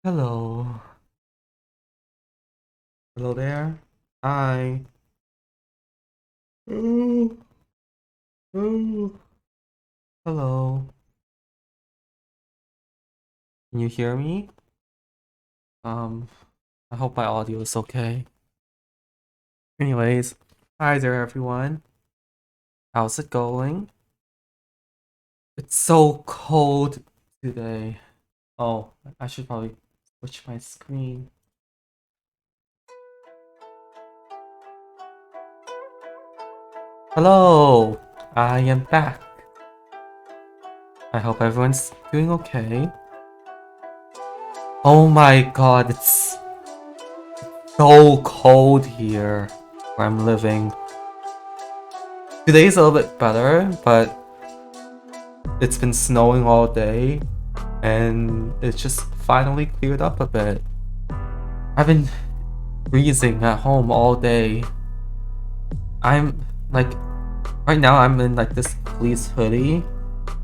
Hello. Hello there. Hi. Ooh, ooh. Hello. Can you hear me? Um, I hope my audio is okay. Anyways, hi there everyone. How's it going? It's so cold today. Oh, I should probably switch my screen. Hello. I am back. I hope everyone's doing okay. Oh my god, it's so cold here where I'm living. Today's a little bit better, but it's been snowing all day and it's just finally cleared up a bit. I've been freezing at home all day. I'm like, right now I'm in like this fleece hoodie,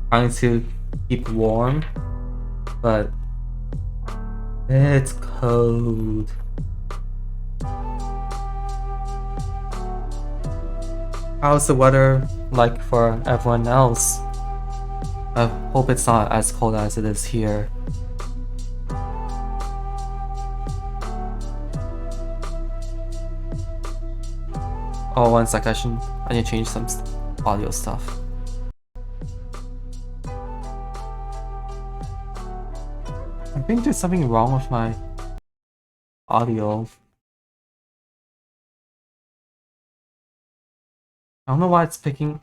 trying to keep warm, but it's cold. How's the weather like for everyone else? I hope it's not as cold as it is here. Oh, one sec, I need to change some audio stuff. I think there's something wrong with my audio. I don't know why it's picking.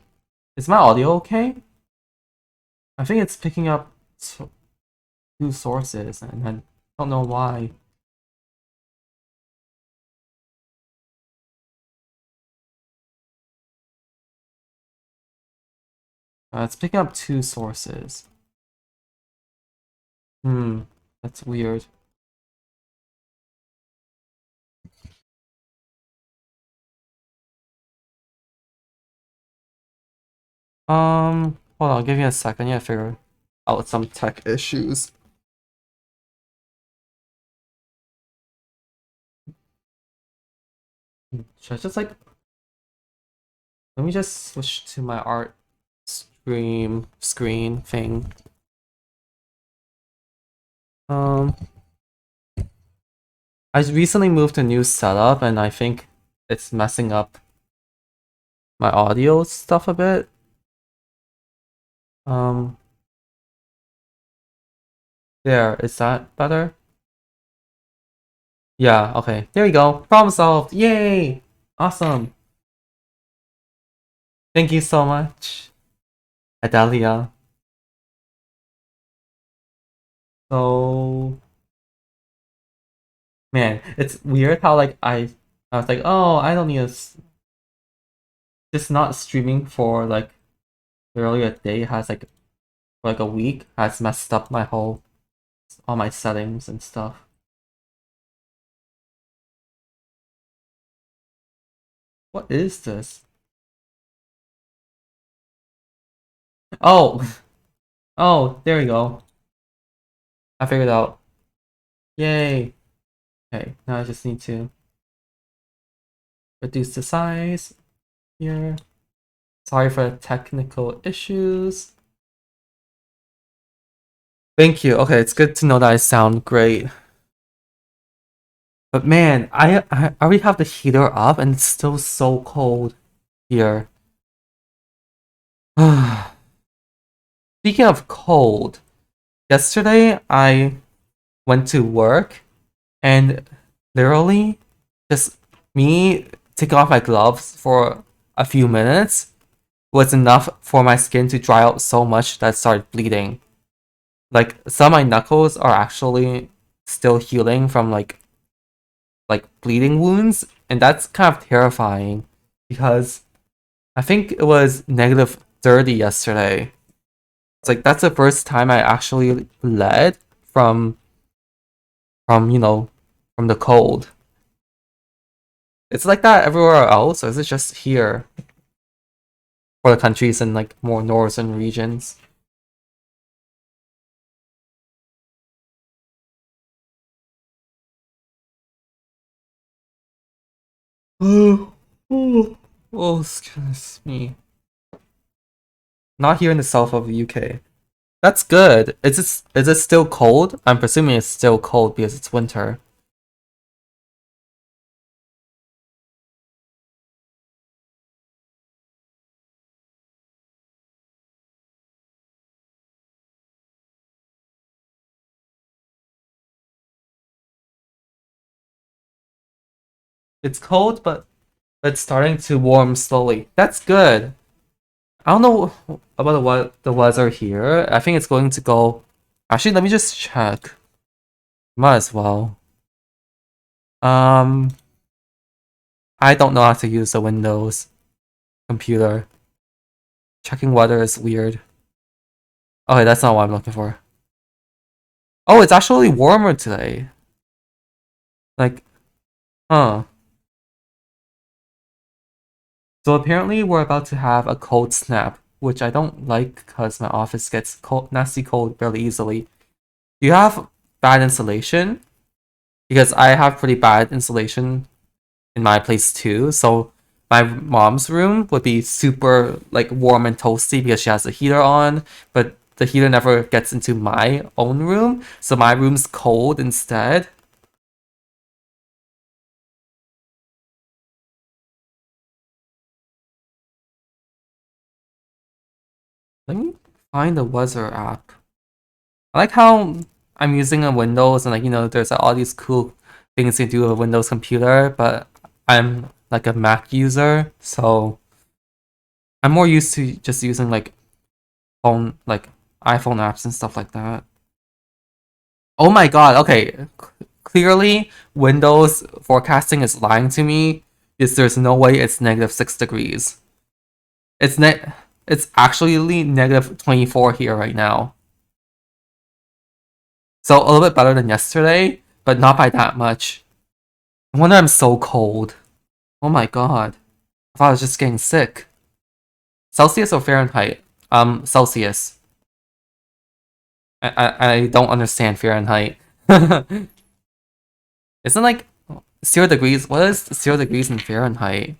Is my audio okay? I think it's picking up two sources, and I don't know why. It's picking up two sources. That's weird. Hold on, give me a second. I need to figure out some tech issues. Should I just like? Let me just switch to my art stream screen thing. Um, I recently moved to a new setup, and I think it's messing up my audio stuff a bit. Um, there, is that better? Yeah, okay. There you go. Problem solved. Yay! Awesome. Thank you so much, Adelia. So, man, it's weird how like I was like, oh, I don't need just not streaming for like literally a day has like for like a week has messed up my whole all my settings and stuff. What is this? Oh, oh, there we go. I figured it out. Yay. Okay, now I just need to reduce the size here. Sorry for the technical issues. Thank you. Okay, it's good to know that I sound great. But man, I already have the heater up and it's still so cold here. Speaking of cold, yesterday I went to work and literally just me taking off my gloves for a few minutes was enough for my skin to dry out so much that it started bleeding. Like some of my knuckles are actually still healing from like bleeding wounds, and that's kind of terrifying because I think it was -30 yesterday. It's like that's the first time I actually bled from from the cold. It's like that everywhere else, or is it just here for the countries in like more northern regions? Oh, oh, oh, excuse me. Not here in the south of the UK. That's good. Is it still cold? I'm presuming it's still cold because it's winter. It's cold, but it's starting to warm slowly. That's good. I don't know about the weather here. I think it's going to go. Actually, let me just check. Might as well. Um, I don't know how to use the Windows computer. Checking weather is weird. Okay, that's not what I'm looking for. Oh, it's actually warmer today. Like, huh. So apparently we're about to have a cold snap, which I don't like because my office gets cold, nasty cold fairly easily. Do you have bad insulation? Because I have pretty bad insulation in my place too. So my mom's room would be super like warm and toasty because she has the heater on, but the heater never gets into my own room, so my room's cold instead. Let me find the weather app. I like how I'm using a Windows and like there's all these cool things you can do with a Windows computer, but I'm like a Mac user, so I'm more used to just using like phone like iPhone apps and stuff like that. Oh my god, okay. Clearly Windows forecasting is lying to me. Is there's no way it's -6 degrees. It's net it's actually -24 here right now. So a little bit better than yesterday, but not by that much. I wonder I'm so cold. Oh my god. I thought I was just getting sick. Celsius or Fahrenheit? Celsius. I don't understand Fahrenheit. Isn't like 0 degrees? What is 0 degrees in Fahrenheit?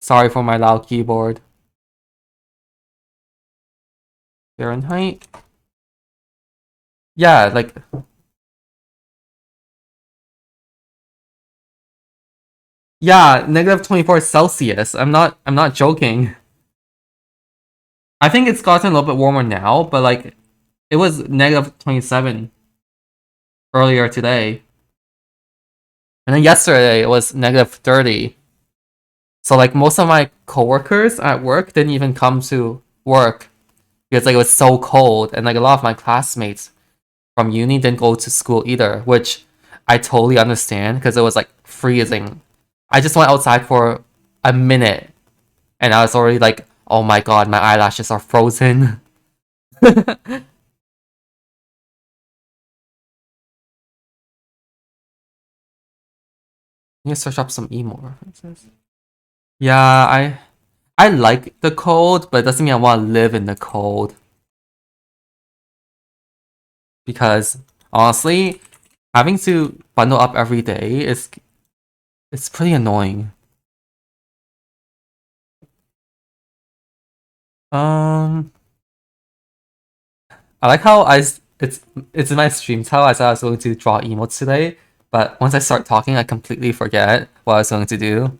Sorry for my loud keyboard. Fahrenheit? Yeah, like yeah, -24 Celsius. I'm not joking. I think it's gotten a little bit warmer now, but like it was -27 earlier today. And then yesterday it was -30. So like most of my coworkers at work didn't even come to work because like it was so cold, and like a lot of my classmates from uni didn't go to school either, which I totally understand because it was like freezing. I just went outside for a minute and I was already like, oh my god, my eyelashes are frozen. You need to search up some emo references. Yeah, I like the cold, but it doesn't mean I want to live in the cold because honestly, having to bundle up every day is it's pretty annoying. Um, I like how it's in my streams how I said I was going to draw emotes today, but once I start talking, I completely forget what I was going to do.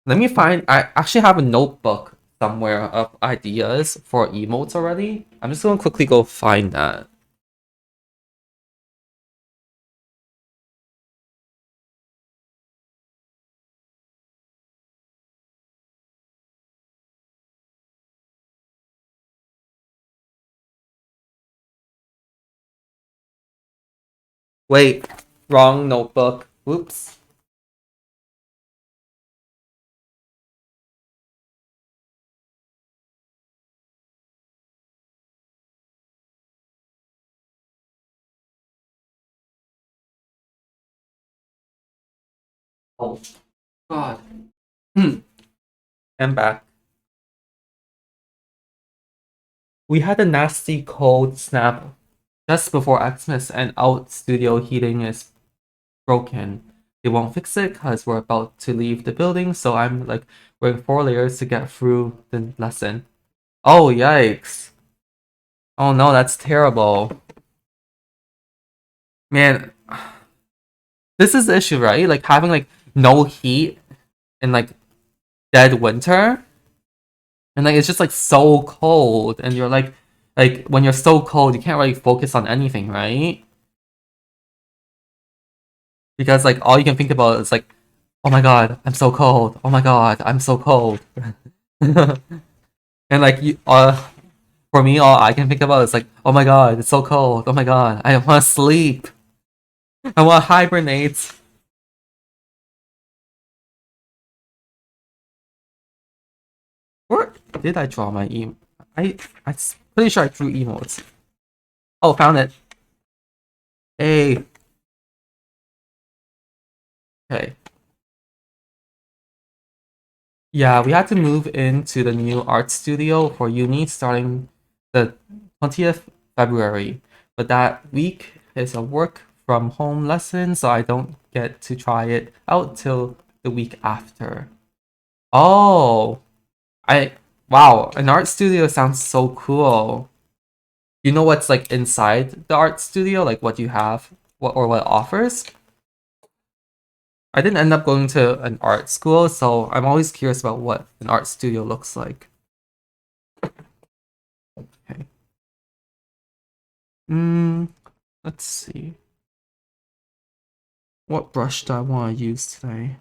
Let me find. I actually have a notebook somewhere of ideas for emotes already. I'm just going to quickly go find that. Wait, wrong notebook. Oops. Oh God. Hmm. I'm back. We had a nasty cold snap just before Xmas, and out studio heating is broken. They won't fix it because we're about to leave the building, so I'm like wearing 4 layers to get through the lesson. Oh, yikes. Oh no, that's terrible. Man, this is the issue, right? Like having like no heat in like dead winter, and like it's just like so cold, and you're like when you're so cold, you can't really focus on anything, right? Because like all you can think about is like, oh my god, I'm so cold. Oh my god, I'm so cold. And like for me, all I can think about is like, oh my god, it's so cold. Oh my god, I want to sleep. I want to hibernate. Where did I draw my em? I'm pretty sure I drew emotes. Oh, found it. Hey, okay. Yeah, we had to move into the new art studio for uni starting the 20th February. But that week is a work from home lesson, so I don't get to try it out till the week after. Oh, I wow, an art studio sounds so cool. You know what's like inside the art studio, like what you have, what it offers? I didn't end up going to an art school, so I'm always curious about what an art studio looks like. Okay. Hmm. Let's see. What brush do I want to use today?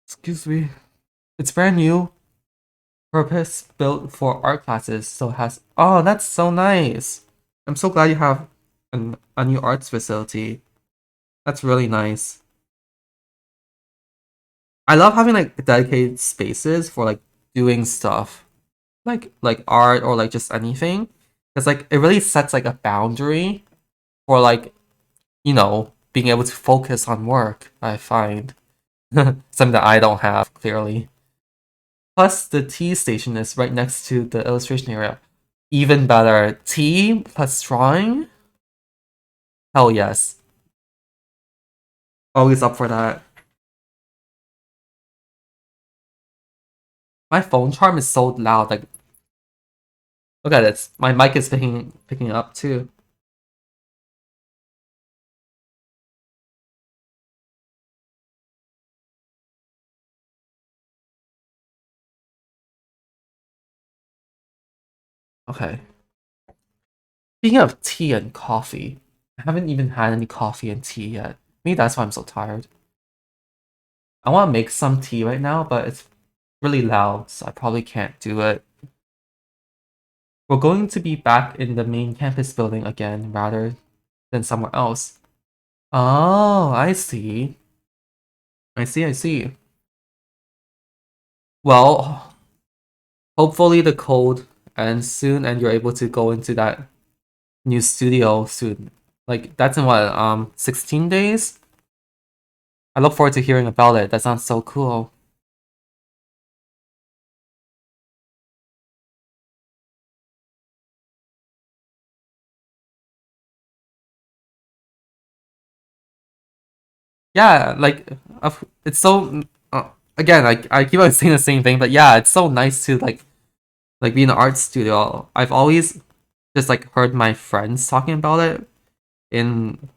Excuse me. It's brand new, purpose built for art classes, so it has. Oh, that's so nice. I'm so glad you have a new arts facility. That's really nice. I love having like dedicated spaces for like doing stuff, like art or like just anything, because like it really sets like a boundary for like being able to focus on work. I find something that I don't have clearly. Plus, the tea station is right next to the illustration area. Even better, tea plus drawing. Hell yes, always up for that. My phone charm is so loud. Like, look at this. My mic is picking up too. Okay. Speaking of tea and coffee, I haven't even had any coffee and tea yet. Maybe that's why I'm so tired. I want to make some tea right now, but it's really loud, so I probably can't do it. We're going to be back in the main campus building again rather than somewhere else. Oh, I see. I see. Well, hopefully the cold ends soon and you're able to go into that new studio soon. Like that's in what, 16 days? I look forward to hearing about it. That sounds so cool. Yeah, like it's so again, like I keep on saying the same thing, but yeah, it's so nice to like be in an art studio. I've always just like heard my friends talking about it in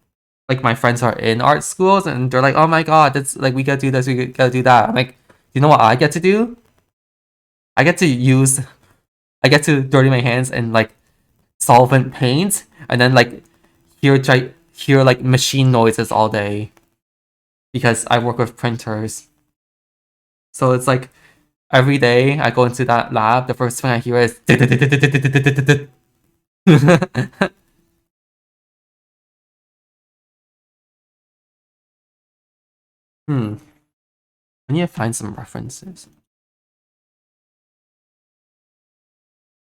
like my friends are in art schools and they're like, "Oh my god, it's like we gotta do this, we gotta do that." I'm like, you know what I get to do? I get to use I get to dirty my hands in like solvent paint and then like hear like machine noises all day because I work with printers. So it's like every day I go into that lab, the first thing I hear is hmm. I need to find some references.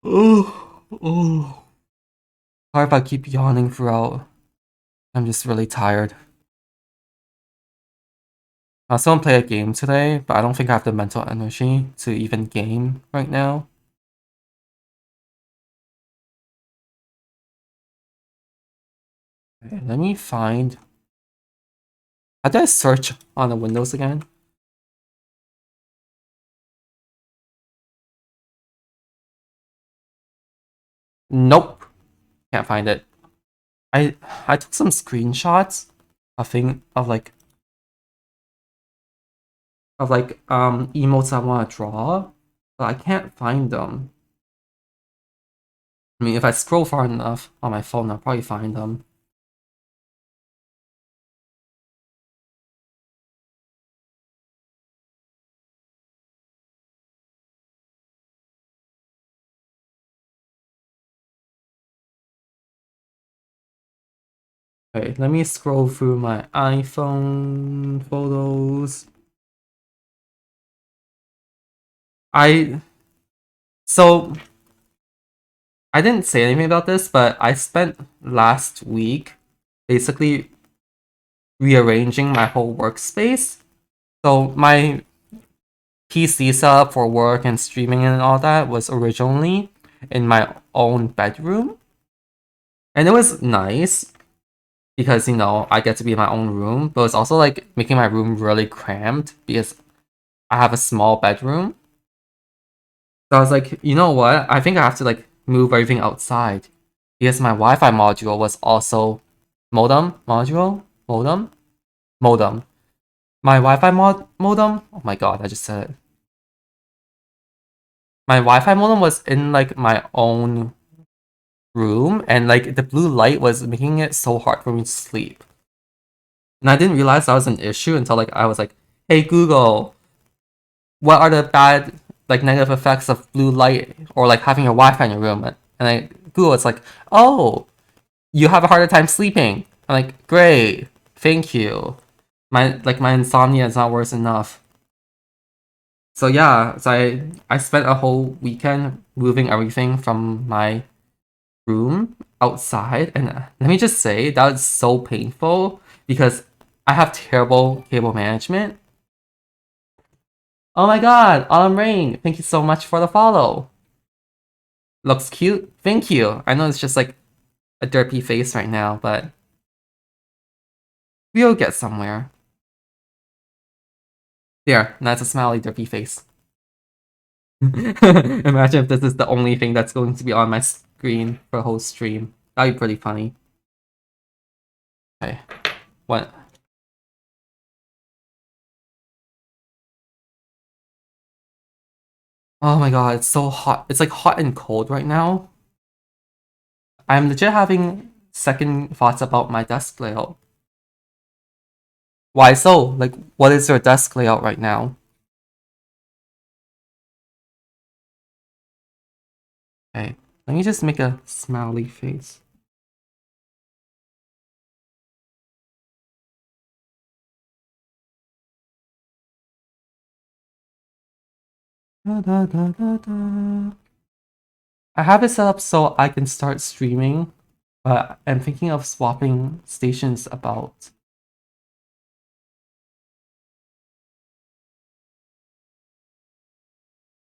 Oh, oh. Sorry if I keep yawning throughout. I'm just really tired. I also want to play a game today, but I don't think I have the mental energy to even game right now. Okay, let me find. How do I search on the Windows again? Nope, can't find it. I took some screenshots of emotes I want to draw, but I can't find them. I mean, if I scroll far enough on my phone, I'll probably find them. Okay, let me scroll through my iPhone photos. I so I didn't say anything about this, but I spent last week basically rearranging my whole workspace. So my PC setup for work and streaming and all that was originally in my own bedroom. And it was nice because, I get to be in my own room, but it's also like making my room really cramped because I have a small bedroom. So I was like, you know what? I think I have to like move everything outside because my Wi-Fi module was also modem. My Wi-Fi modem. Oh my god, I just said it. My Wi-Fi modem was in like my own room, and like the blue light was making it so hard for me to sleep. And I didn't realize that was an issue until like I was like, "Hey Google, what are the bad like negative effects of blue light or like having your Wi-Fi in your room?" And I Google, it's like, "Oh, you have a harder time sleeping." I'm like, "Great, thank you. My insomnia is not worse enough." So yeah, I spent a whole weekend moving everything from my room outside, and let me just say that was so painful because I have terrible cable management. Oh my god, Autumn Rain, thank you so much for the follow. Looks cute. Thank you. I know it's just like a derpy face right now, but we'll get somewhere. There, that's a smiley derpy face. Imagine if this is the only thing that's going to be on my screen for a whole stream. That'd be pretty funny. Okay, what? Oh my god, it's so hot. It's like hot and cold right now. I'm legit having second thoughts about my desk layout. Why so? Like, what is your desk layout right now? Okay, let me just make a smiley face. Da, da, da, da, da. I have it set up so I can start streaming, but I'm thinking of swapping stations about.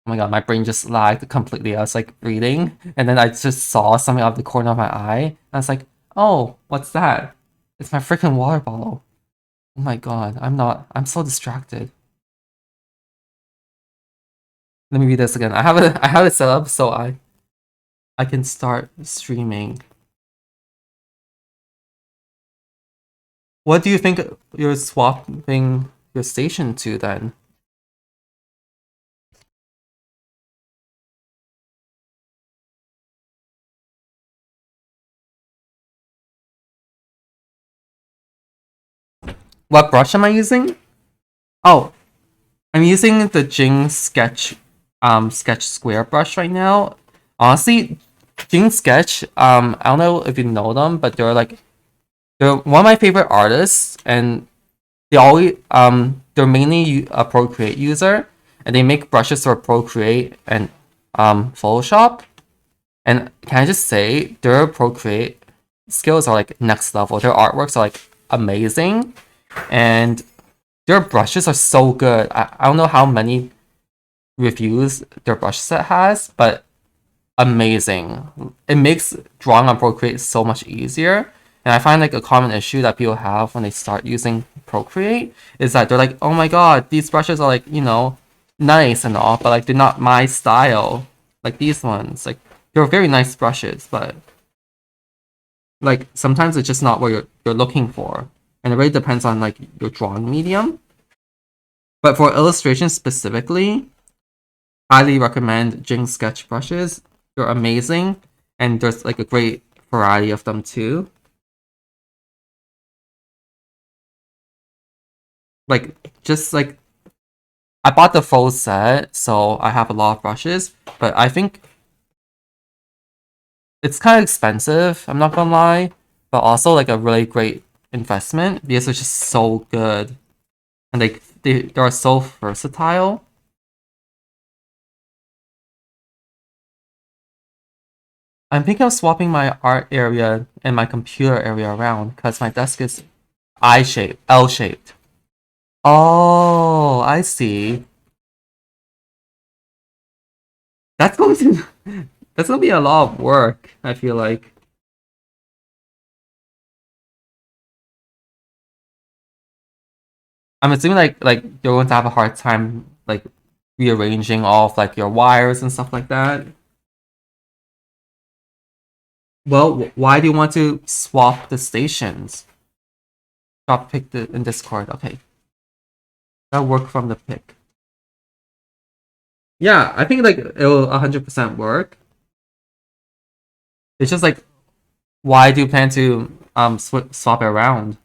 Oh my god, my brain just lagged completely. I was like reading, and then I just saw something out of the corner of my eye. And I was like, oh, what's that? It's my freaking water bottle. Oh my god, I'm so distracted. Let me read this again. I have it set up so I can start streaming. What do you think you're swapping your station to then? What brush am I using? Oh, I'm using the Jing Sketch Square brush right now. Honestly, Jing Sketch, I don't know if you know them, but they're one of my favorite artists, and they're mainly a Procreate user, and they make brushes for Procreate and Photoshop. And can I just say their Procreate skills are like next level. Their artworks are like amazing, and their brushes are so good. I don't know how many reviews their brush set has, but amazing. It makes drawing on Procreate so much easier. And I find like a common issue that people have when they start using Procreate is that they're like, oh my god, these brushes are like, nice and all, but like they're not my style. Like these ones. Like they're very nice brushes, but like sometimes it's just not what you're looking for. And it really depends on like your drawing medium. But for illustration specifically, highly recommend Jing sketch brushes. They're amazing, and there's like a great variety of them too. Like just like I bought the full set, so I have a lot of brushes, but I think it's kind of expensive, I'm not gonna lie, but also like a really great investment because it's just so good. And like they are so versatile. I'm thinking of swapping my art area and my computer area around because my desk is I-shaped, L-shaped. Oh, I see. That's going to that's gonna be a lot of work, I feel like. I'm assuming like you're going to have a hard time like rearranging all of like your wires and stuff like that. Well, why do you want to swap the stations? Stop pick the in Discord. Okay, that work from the pick. Yeah, I think like it will 100% work. It's just like, why do you plan to swap it around?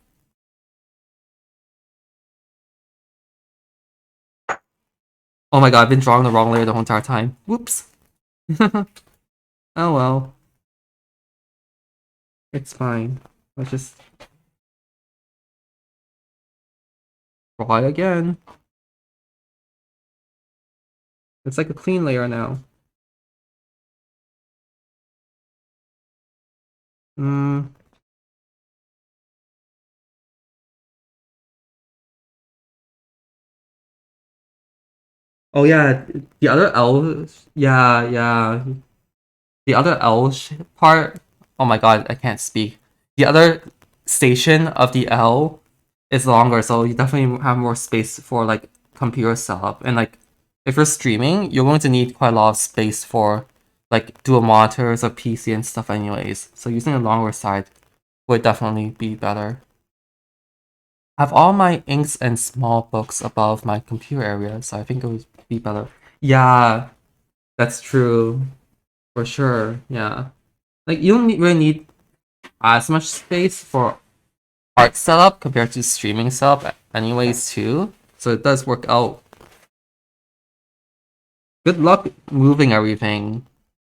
Oh my god, I've been drawing the wrong layer the whole entire time. Whoops. Oh well, it's fine. Let's just draw it again. It's like a clean layer now. Hmm. Oh yeah, the other L. Yeah, yeah. The other part. Oh my god, I can't speak. The other station of the L is longer, so you definitely have more space for like computer setup. And like if you're streaming, you're going to need quite a lot of space for like dual monitors or PC and stuff anyways. So using a longer side would definitely be better. I have all my inks and small books above my computer area, so I think it would be better. Yeah, that's true. For sure, yeah. Like you don't really need as much space for art setup compared to streaming setup anyways too. So it does work out. Good luck moving everything.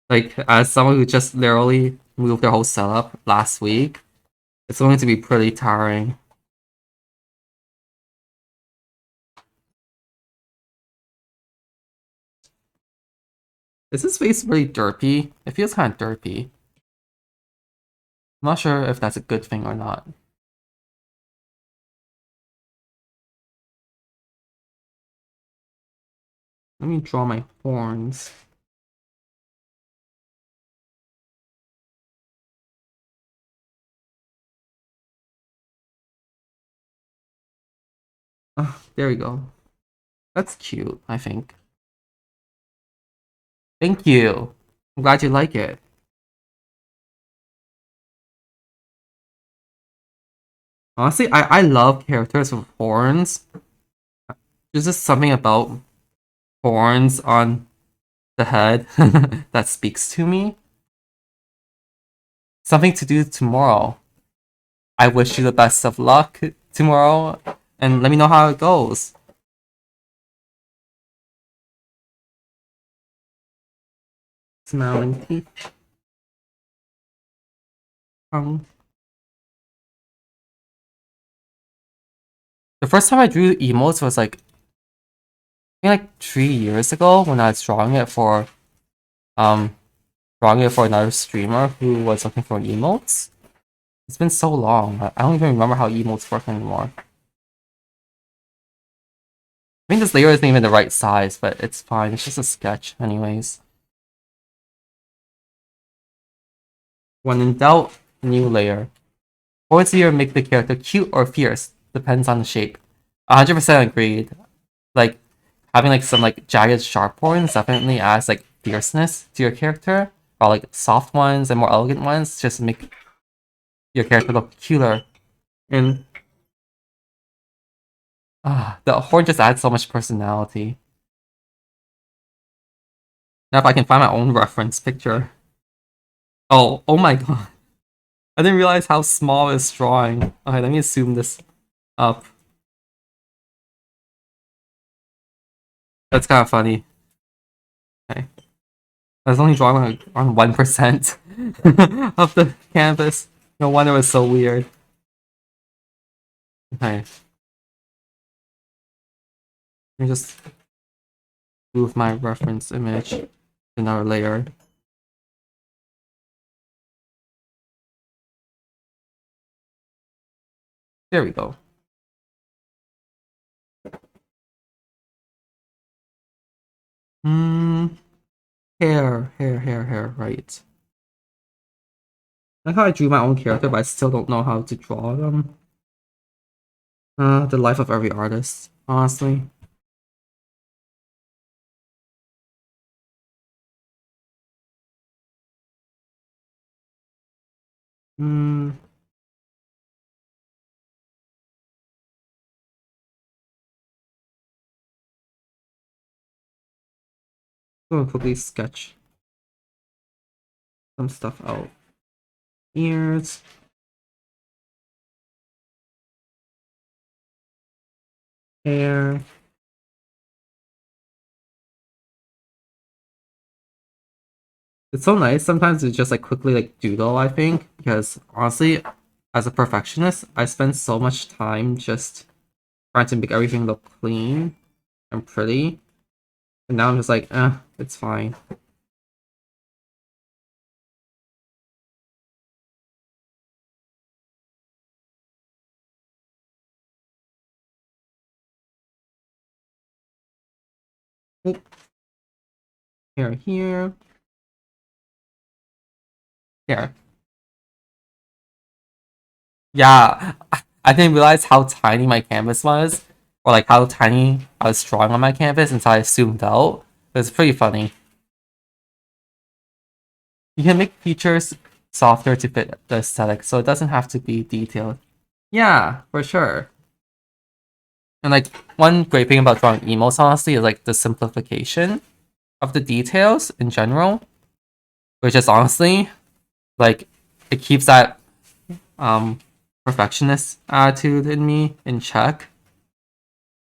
Like as someone who just literally moved their whole setup last week, it's going to be pretty tiring. Is this space really derpy? It feels kind of derpy. I'm not sure if that's a good thing or not. Let me draw my horns. There we go. That's cute, I think. Thank you. I'm glad you like it. Honestly, I love characters with horns. There's just something about horns on the head that speaks to me. Something to do tomorrow. I wish you the best of luck tomorrow, and let me know how it goes. Smiling teeth. Um, the first time I drew emotes was like, I think like 3 years ago when I was um drawing it for another streamer who was looking for emotes. It's been so long. I don't even remember how emotes work anymore. I think this layer isn't even the right size, but it's fine. It's just a sketch anyways. When in doubt, new layer. Points either make the character cute or fierce, depends on the shape. 100% agreed. Like having like some like jagged sharp horns definitely adds like fierceness to your character, while like soft ones and more elegant ones just make your character look cuter. And the horn just adds so much personality. Now if I can find my own reference picture. Oh my god. I didn't realize how small this drawing. Okay, let me zoom this up. That's kind of funny. Okay. I was only drawing like on 1% of the canvas. No wonder it was so weird. Okay. Let me just move my reference image to another layer. There we go. Hmm. Hair. Right. I like how I drew my own character, but I still don't know how to draw them. The life of every artist, honestly. Hmm. I'm gonna quickly sketch some stuff out. Ears. Hair. It's so nice sometimes to just like quickly like doodle, I think, because honestly, as a perfectionist, I spend so much time just trying to make everything look clean and pretty. And now I'm just like, it's fine. Oh, here. Here. Yeah, I didn't realize how tiny my canvas was, or like how tiny I was drawing on my canvas until I zoomed out. It was pretty funny. You can make features softer to fit the aesthetic, so it doesn't have to be detailed. Yeah, for sure. And like one great thing about drawing emotes, honestly, is like the simplification of the details in general, which is honestly like it keeps that um perfectionist attitude in me in check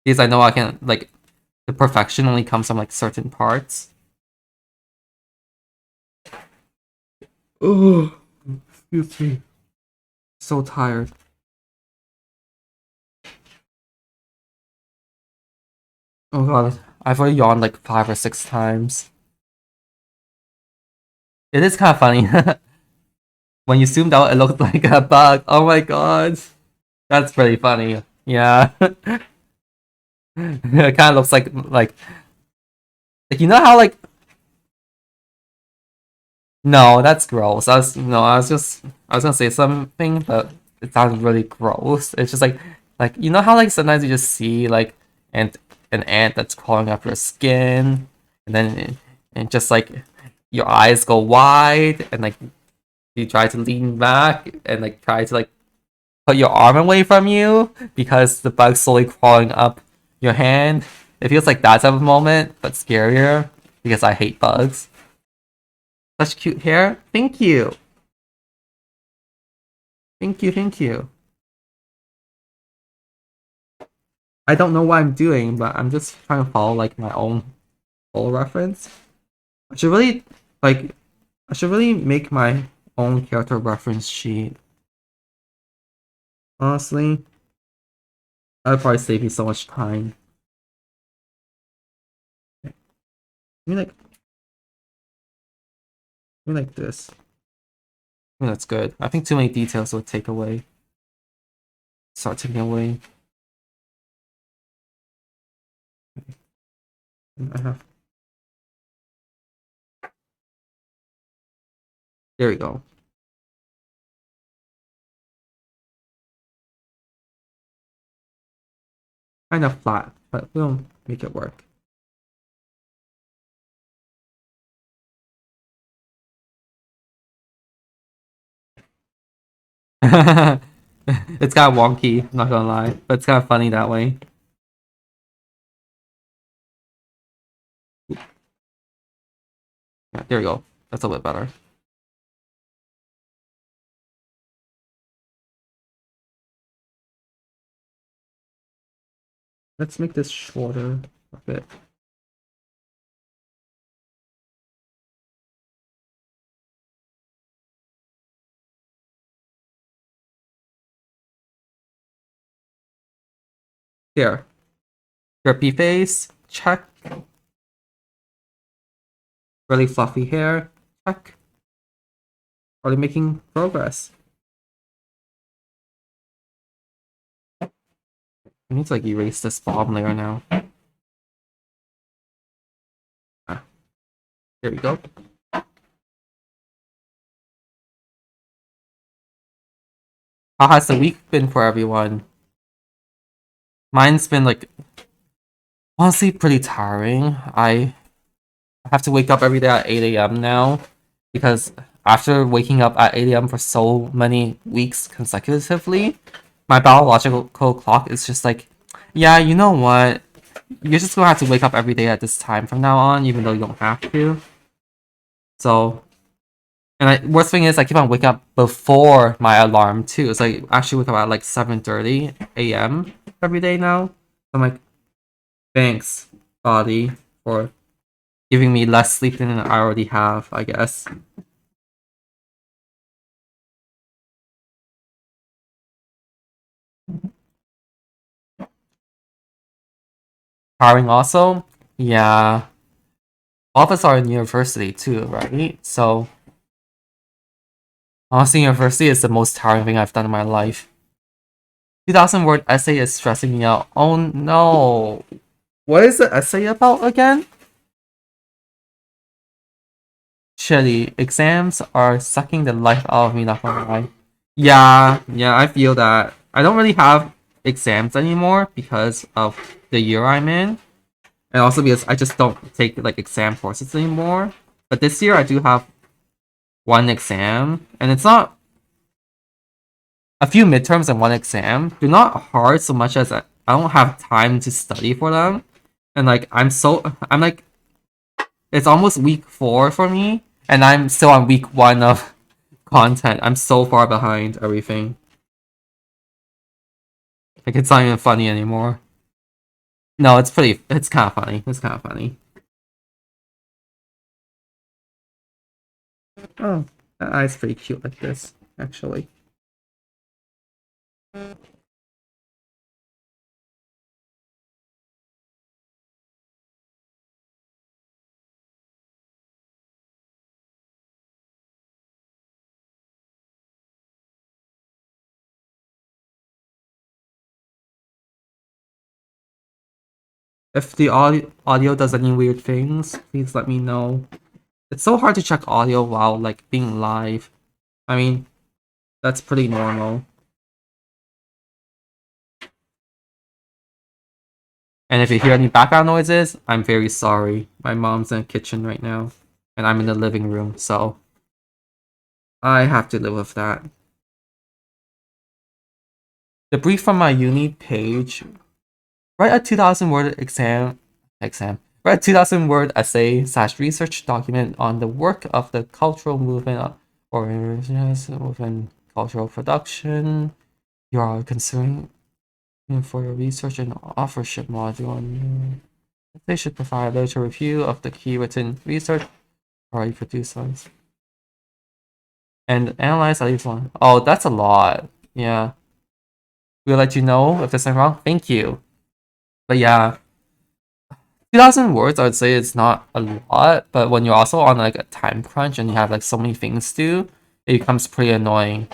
because I know I can like the perfection only comes from like certain parts. Oh, excuse me. So tired. Oh god, I've already yawned like 5 or 6 times. It is kind of funny. When you zoomed out, it looked like a bug. Oh my god. That's pretty funny. Yeah. It kind of looks like you know how like no, that's gross. I was gonna say something, but it sounds really gross. It's just like you know how like sometimes you just see like an an ant that's crawling up your skin, and then and just like your eyes go wide, and like you try to lean back and like try to like put your arm away from you because the bug's slowly crawling up your hand. It feels like that type of moment, but scarier because I hate bugs. Such cute hair. Thank you. Thank you. I don't know what I'm doing, but I'm just trying to follow like my own full reference. I should really like I should really make my own character reference sheet. Honestly, that'd probably save me so much time. Maybe like this. That's good. I think too many details would take away. Start taking away. I have. There we go. kind of flat, but we'll make it work. It's kind of wonky, I'm not gonna lie, but it's kind of funny that way. Yeah, there you go. That's a bit better. Let's make this shorter a bit. Here. Grippy face, check. Really fluffy hair, check. Are they making progress? I need to like erase this bottom layer now. Ah, there we go. How has the week been for everyone? Mine's been like honestly pretty tiring. I have to wake up every day at 8 a.m. now because after waking up at 8 a.m. for so many weeks consecutively, my biological clock is just like, yeah, you know what? You're just gonna have to wake up every day at this time from now on, even though you don't have to. So, and worst thing is I keep on waking up before my alarm too. It's like actually wake up at like 7:30 a.m. every day now. I'm like, thanks, body, for giving me less sleep than I already have, I guess. Tiring also? Yeah. All of us are in university too, right? So honestly, university is the most tiring thing I've done in my life. 2,000 word essay is stressing me out. Oh no. What is the essay about again? Shitty. Exams are sucking the life out of me, not gonna lie. Yeah, I feel that. I don't really have exams anymore because of the year I'm in. And also because I just don't take like exam courses anymore. But this year I do have one exam, and it's not a few midterms and one exam. They're not hard so much as I don't have time to study for them. And like I'm like it's almost week 4 for me, and I'm still on week 1 of content. I'm so far behind everything. Like it's not even funny anymore. No, it's kind of funny. It's kind of funny. Oh, that eye's pretty cute like this, actually. If the audio does any weird things, please let me know. It's so hard to check audio while like being live. I mean, that's pretty normal. And if you hear any background noises, I'm very sorry. My mom's in the kitchen right now, and I'm in the living room, so I have to live with that. The brief from my uni page. Write a 2,000 word exam. Write a 2,000 word essay slash research document on the work of the cultural movement or within cultural production. You are considering for your research and authorship module. And they should provide a literature review of the key written research already produced ones. And analyze at least one. Oh, that's a lot. Yeah. We'll let you know if there's something wrong. Thank you. But yeah, 2,000 words, I would say it's not a lot, but when you're also on like a time crunch and you have like so many things to do, it becomes pretty annoying.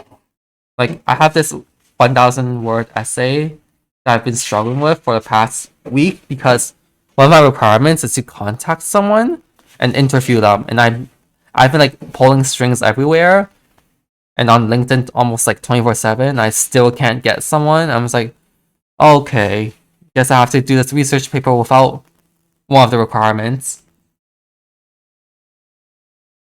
Like I have this 1,000 word essay that I've been struggling with for the past week because one of my requirements is to contact someone and interview them, and I've been like pulling strings everywhere and on LinkedIn almost like 24/7. I still can't get someone. I'm just like, okay, guess I have to do this research paper without one of the requirements.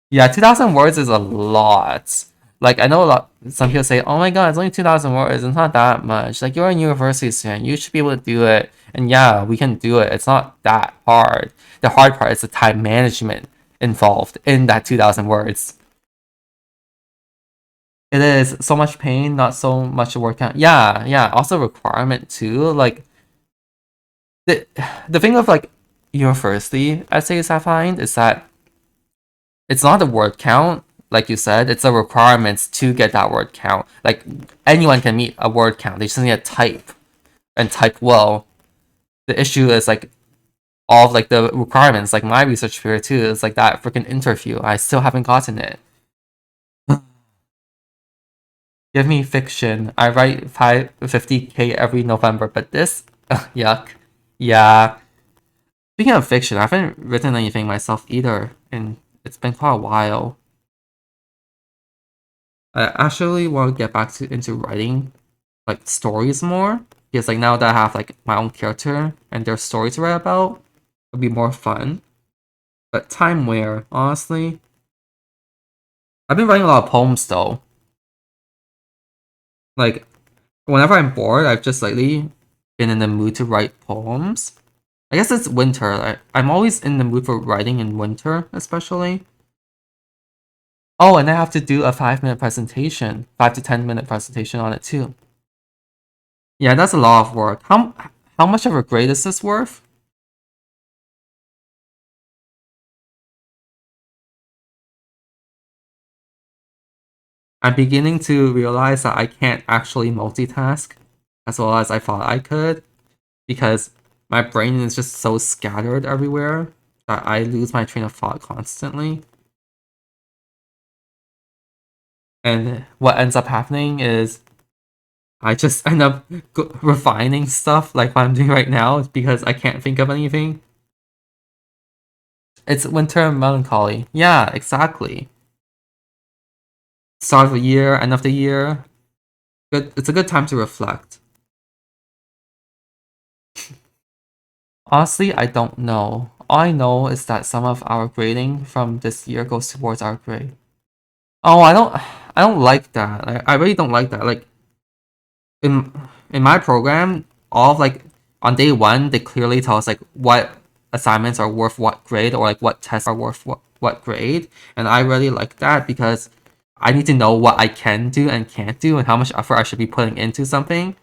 Yeah, 2,000 words is a lot. Like, I know some people say, oh my god, it's only 2,000 words. It's not that much. Like, you're a university student. You should be able to do it. And yeah, we can do it. It's not that hard. The hard part is the time management involved in that 2,000 words. It is so much pain, not so much work count. Yeah, yeah. Also requirement too. Like, the, the thing of like university essays I find is that it's not the word count, like you said, it's the requirements to get that word count. Like anyone can meet a word count. They just need to type and type well. The issue is like all of like the requirements, like my research period too, is like that freaking interview. I still haven't gotten it. Give me fiction. I write 50K every November, but this yuck. Yeah. Speaking of fiction, I haven't written anything myself either, and it's been quite a while. I actually want to get back into writing like stories more because like now that I have like my own character and their stories to write about, it'll be more fun. But time where honestly, I've been writing a lot of poems though. Like whenever I'm bored, I've just lately been in the mood to write poems. I guess it's winter. I'm always in the mood for writing in winter, especially. Oh, and I have to do a 5 minute presentation, 5 to 10 minute presentation on it too. Yeah, that's a lot of work. How much of a grade is this worth? I'm beginning to realize that I can't actually multitask as well as I thought I could because my brain is just so scattered everywhere that I lose my train of thought constantly. And what ends up happening is I just end up refining stuff like what I'm doing right now because I can't think of anything. It's winter melancholy. Yeah, exactly. Start of the year, end of the year. Good. It's a good time to reflect. Honestly, I don't know. All I know is that some of our grading from this year goes towards our grade. Oh, I don't like that. I really don't like that. Like in in my program, all of like on day one, they clearly tell us like what assignments are worth what grade or like what tests are worth what grade. And I really like that because I need to know what I can do and can't do and how much effort I should be putting into something.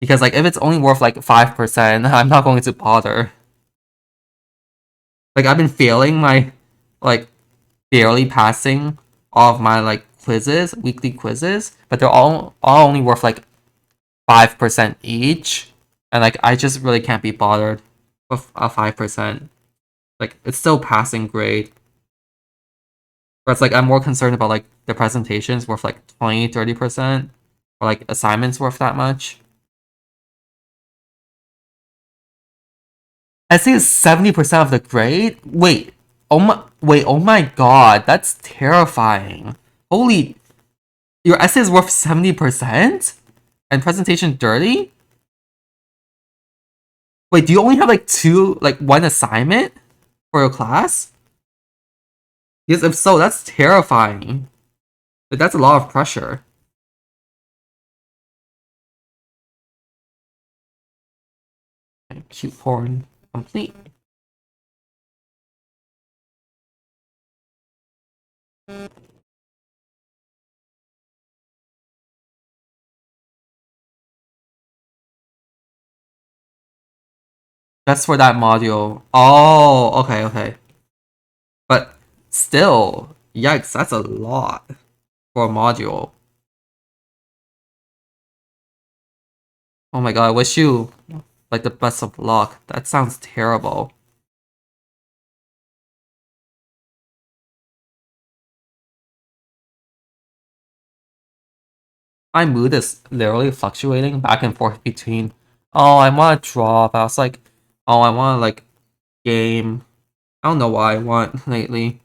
Because like if it's only worth like 5%, I'm not going to bother. Like I've been failing my like barely passing all of my like quizzes, weekly quizzes, but they're all only worth like 5% each. And like I just really can't be bothered with a 5%. Like it's still passing grade. But it's like I'm more concerned about like the presentations worth like 20-30%, or like assignments worth that much. Essay is 70% of the grade? Wait, oh my god, that's terrifying. Holy, your essay is worth 70%? And presentation 30? Wait, do you only have like one assignment for your class? Because if so, that's terrifying. Like, that's a lot of pressure. Cute porn complete. That's for that module. Oh, okay, okay. But still, yikes, that's a lot for a module. Oh my god, I wish you like the best of luck. That sounds terrible. My mood is literally fluctuating back and forth between, oh, I want to draw, but I was like, oh, I want to like game. I don't know what I want lately.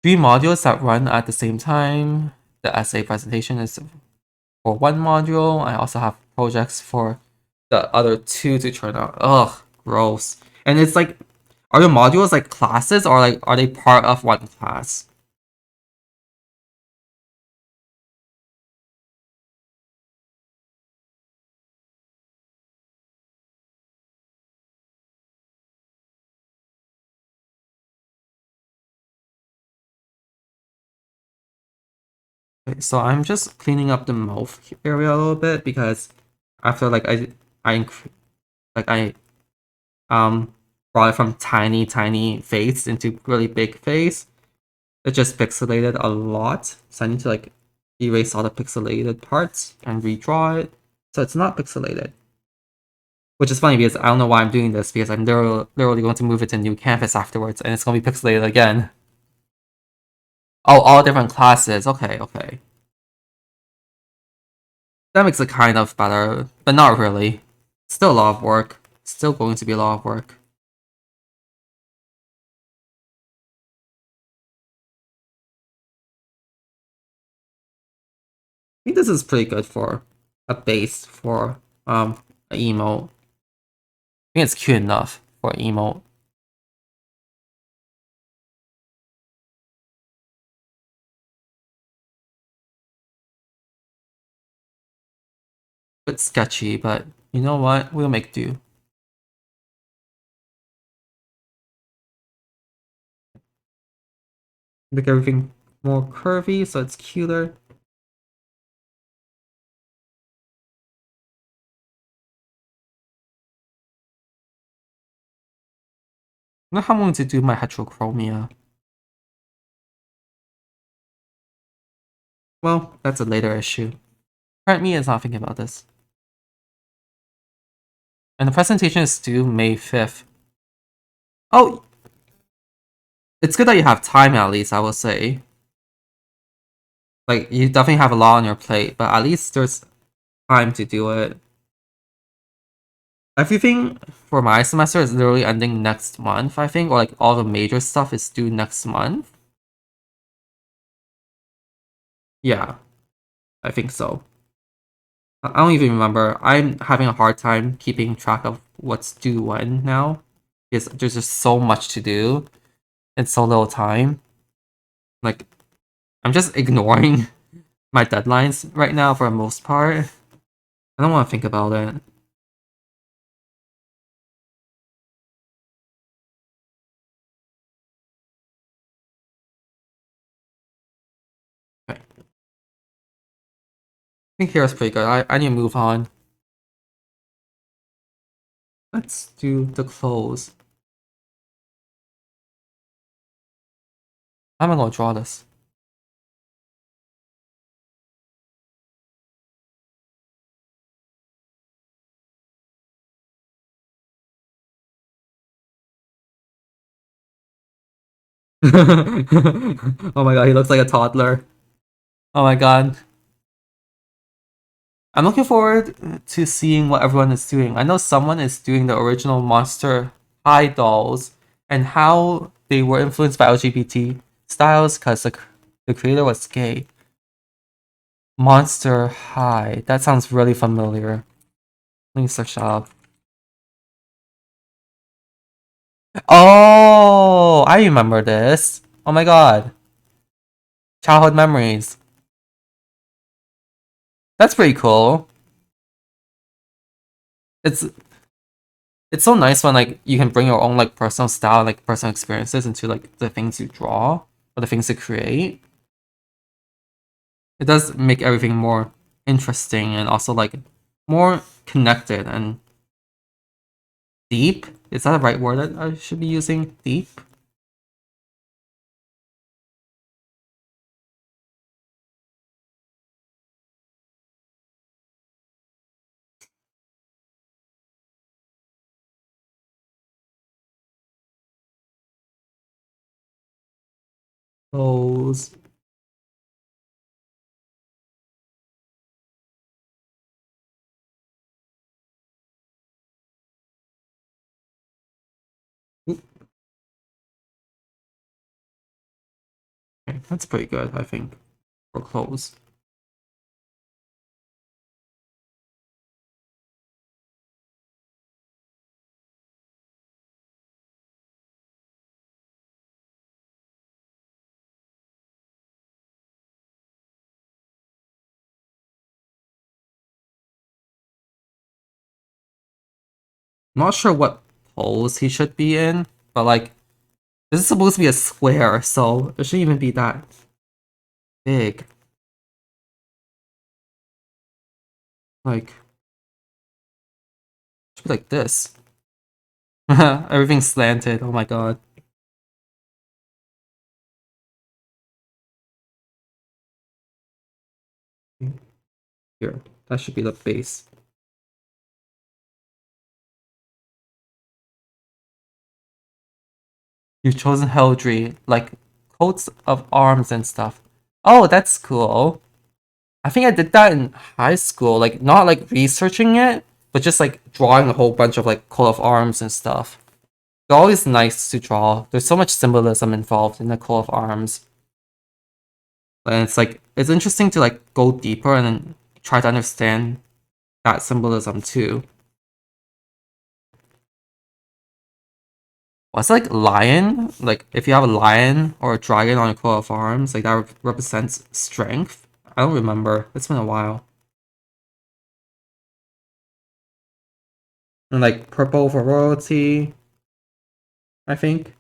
3 modules that run at the same time. The essay presentation is for one module. I also have projects for the other two to turn out. Ugh, gross. And it's like, are your modules like classes or like are they part of one class? Okay, so I'm just cleaning up the mouth area a little bit because after like I brought it from tiny face into really big face. It just pixelated a lot, so I need to like erase all the pixelated parts and redraw it so it's not pixelated. Which is funny because I don't know why I'm doing this because I'm literally going to move it to a new canvas afterwards and it's going to be pixelated again. Oh, all different classes. Okay, okay. That makes it kind of better, but not really. Still a lot of work. Still going to be a lot of work. I think this is pretty good for a base for an emote. I think it's cute enough for an emote. Bit sketchy, but you know what? We'll make do. Make everything more curvy so it's cuter. I know how I'm going to do my heterochromia. Well, that's a later issue. Current me is not thinking about this. And the presentation is due May 5th. Oh, it's good that you have time at least, I will say. Like, you definitely have a lot on your plate, but at least there's time to do it. Everything for my semester is literally ending next month, I think, or like all the major stuff is due next month. Yeah, I think so. I don't even remember. I'm having a hard time keeping track of what's due when now. Because there's just so much to do and so little time. Like, I'm just ignoring my deadlines right now for the most part. I don't want to think about it. Okay. I think here's pretty good. I need to move on. Let's do the clothes. How am I gonna draw this? Oh my god, he looks like a toddler. Oh my god. I'm looking forward to seeing what everyone is doing. I know someone is doing the original Monster High dolls and how they were influenced by LGBT styles because the creator was gay. Monster High. That sounds really familiar. Let me search that up. Oh, I remember this. Oh my god. Childhood memories. That's pretty cool. It's it's so nice when like you can bring your own like personal style, like personal experiences into like the things you draw or the things you create. It does make everything more interesting and also like more connected and deep. Is that the right word that I should be using? Deep? Those. Okay, that's pretty good, I think, for clothes. not sure what pose he should be in, but like this is supposed to be a square, so it shouldn't even be that big. Like, it should be like this. Everything's slanted. Oh my god. Here, that should be the base. You've chosen heraldry, like coats of arms and stuff. Oh, that's cool. I think I did that in high school, like not like researching it, but just like drawing a whole bunch of like coat of arms and stuff. They're always nice to draw. There's so much symbolism involved in the coat of arms. And it's like it's interesting to like go deeper and then try to understand that symbolism too. What's like lion? Like if you have a lion or a dragon on your coat of arms, like that represents strength. I don't remember. It's been a while. And like purple for royalty, I think.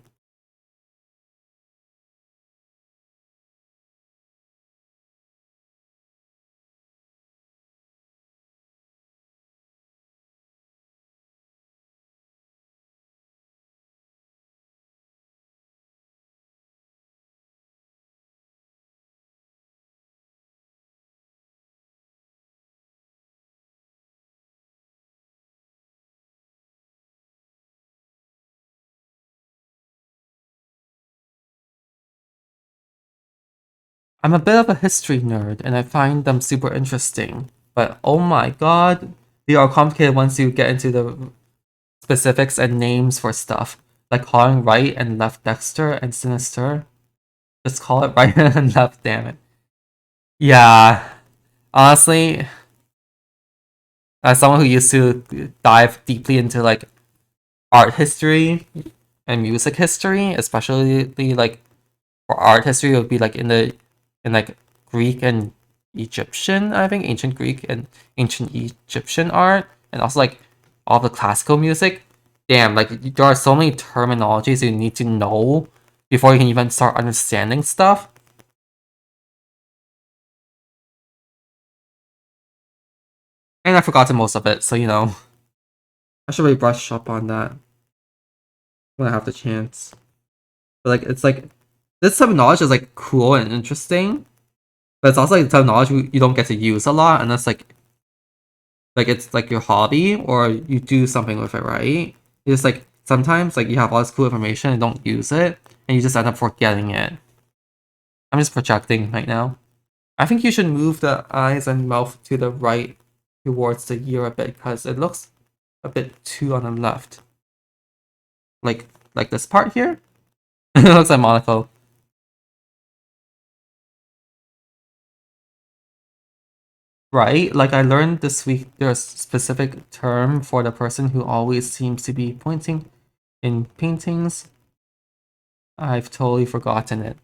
I'm a bit of a history nerd and I find them super interesting. But oh my god, they are complicated once you get into the specifics and names for stuff. Like calling right and left dexter and sinister. Just call it right and left, damn it. Yeah, honestly, as someone who used to dive deeply into like art history and music history, especially like for art history, it would be like in like Greek and Egyptian, I think, ancient Greek and ancient Egyptian art, and also like all the classical music. Damn, like there are so many terminologies you need to know before you can even start understanding stuff. And I forgot most of it, so you know, I should really brush up on that when I have the chance. But like, it's like this type of knowledge is like cool and interesting, but it's also like the type of knowledge you don't get to use a lot unless like it's like your hobby or you do something with it, right? It's like sometimes like you have all this cool information and don't use it, and you just end up forgetting it. I'm just projecting right now. I think you should move the eyes and mouth to the right towards the ear a bit because it looks a bit too on the left. Like this part here? It looks like Monaco. Right? Like I learned this week there's a specific term for the person who always seems to be pointing in paintings. I've totally forgotten it.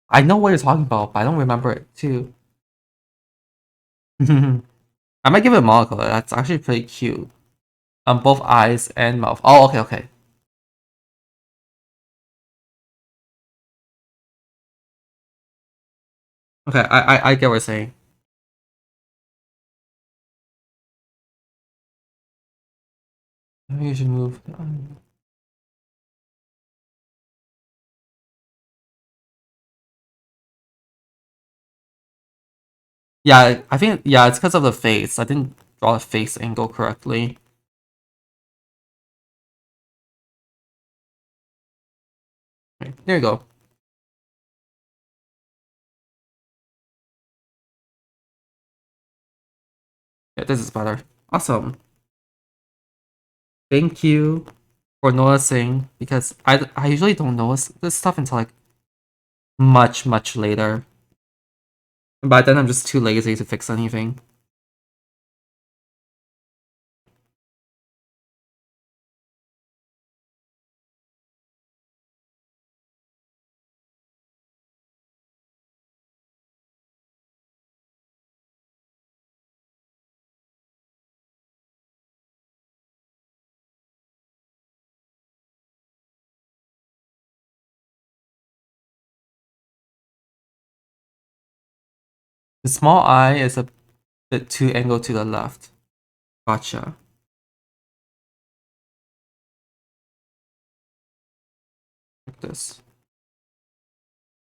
I know what you're talking about, but I don't remember it too. I might give it a monocle. That's actually pretty cute. Both eyes and mouth. Oh, okay, okay. Okay, I get what you're saying. Maybe you should move. Yeah, I think yeah, it's because of the face. I didn't draw the face angle correctly. Okay, there you go. Yeah, this is better. Awesome. Thank you for noticing because I usually don't notice this stuff until like much later. And by then I'm just too lazy to fix anything. The small eye is a bit too angled to the left. Gotcha. Like this.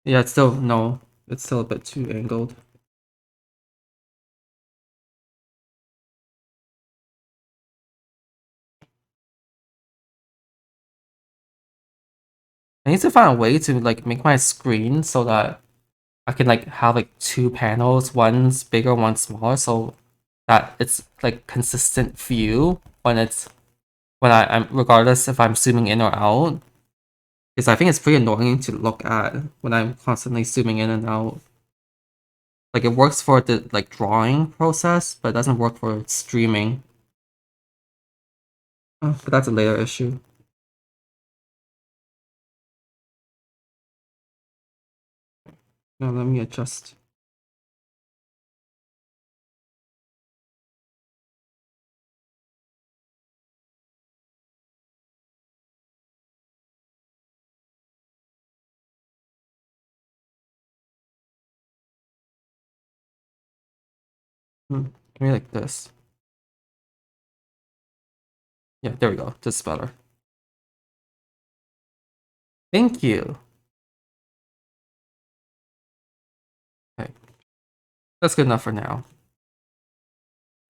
Yeah, it's still, no, it's still a bit too angled. I need to find a way to like make my screen so that I can like have like two panels, one's bigger, one's smaller, so that it's like consistent view when I'm regardless if I'm zooming in or out. Because I think it's pretty annoying to look at when I'm constantly zooming in and out. Like it works for the like drawing process, but it doesn't work for streaming. But that's a later issue. Now let me adjust. Maybe like this. Yeah, there we go. This is better. Thank you. Okay, that's good enough for now.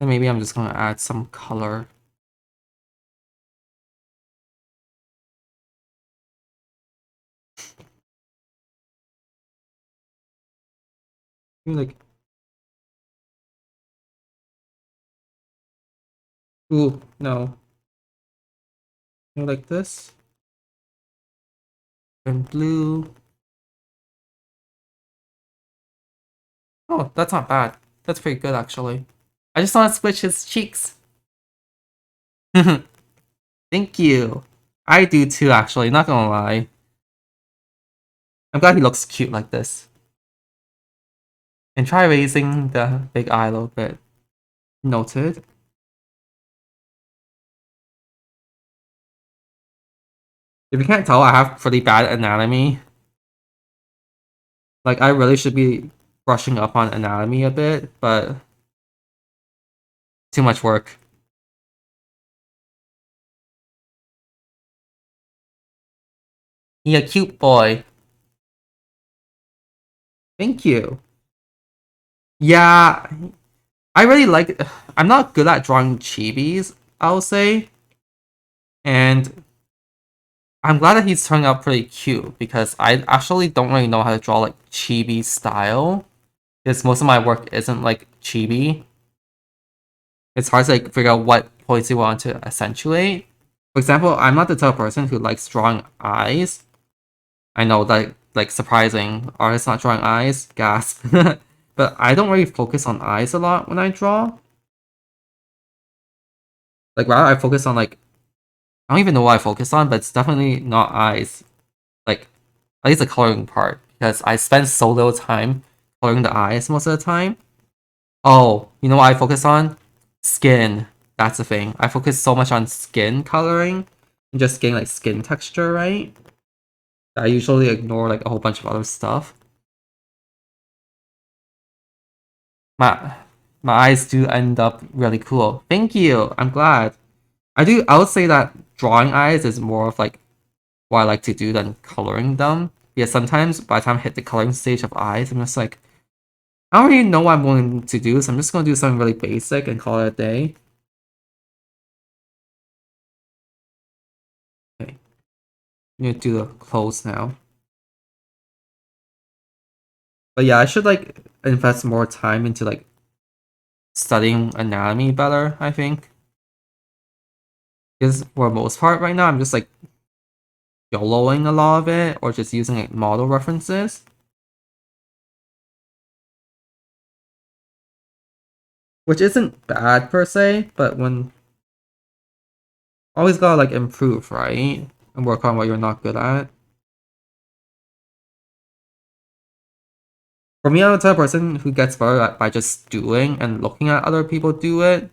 And maybe I'm just gonna add some color. Maybe like, ooh, no. Maybe like this. And blue. Oh, that's not bad. That's pretty good actually. I just want to switch his cheeks. Thank you. I do too, actually, not gonna lie. I'm glad he looks cute like this. And try raising the big eye a little bit. Noted. If you can't tell, I have pretty bad anatomy. Like, I really should be brushing up on anatomy a bit, but too much work. He a cute boy. Thank you. Yeah, I really like. I'm not good at drawing chibis, I'll say. And I'm glad that he's turning out pretty cute because I actually don't really know how to draw like chibi style. Because most of my work isn't like chibi. It's hard to like figure out what points you want to accentuate. For example, I'm not the type of person who likes drawing eyes. I know that like surprising, artists not drawing eyes, gasp. But I don't really focus on eyes a lot when I draw. Like rather I focus on like I don't even know what I focus on, but it's definitely not eyes. Like at least the coloring part. Because I spend so little time coloring the eyes most of the time. Oh, you know what I focus on? Skin. That's the thing. I focus so much on skin coloring and just getting like skin texture right. I usually ignore like a whole bunch of other stuff. My my eyes do end up really cool. Thank you. I'm glad. I would say that drawing eyes is more of like what I like to do than coloring them. Yeah, sometimes by the time I hit the coloring stage of eyes, I'm just like, I don't really know what I'm going to do, so I'm just gonna do something really basic and call it a day. Okay, I'm gonna do the clothes now. But yeah, I should like invest more time into like studying anatomy better, I think. Because for the most part right now, I'm just like YOLOing a lot of it or just using like model references. Which isn't bad per se, but when always gotta like improve, right? And work on what you're not good at. For me, I'm the type of person who gets better at by just doing and looking at other people do it.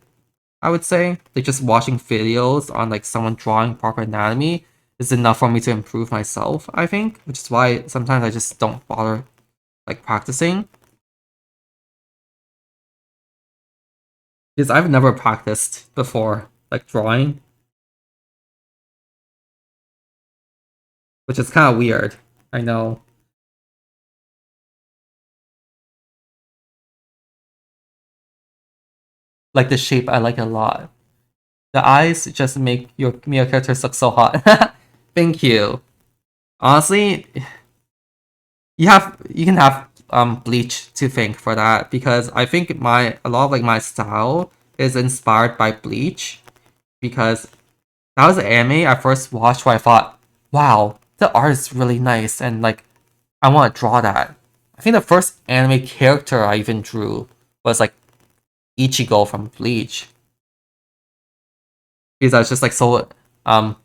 I would say like just watching videos on like someone drawing proper anatomy is enough for me to improve myself. I think, which is why sometimes I just don't bother like practicing. because I've never practiced before, like drawing, which is kind of weird. I know. Like the shape, I like a lot. The eyes just make your characters look so hot. Thank you. Honestly, you can have Bleach to thank for that because I think my a lot of like my style is inspired by Bleach because that was the anime I first watched where I thought, wow, the art is really nice and like I want to draw that. I think the first anime character I even drew was like Ichigo from Bleach because I was just like so um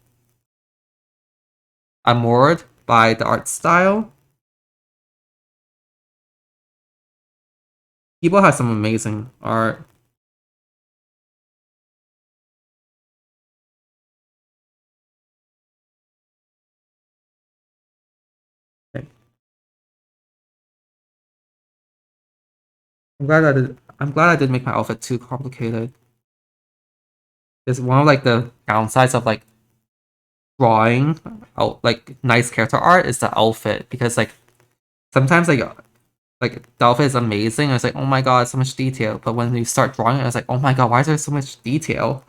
enamored by the art style. People have some amazing art. Okay. I'm glad I didn't make my outfit too complicated. It's one of like the downsides of like drawing out like nice character art is the outfit because like sometimes like the outfit is amazing. It's like oh my god, so much detail. But when you start drawing it, it's like oh my god, why is there so much detail?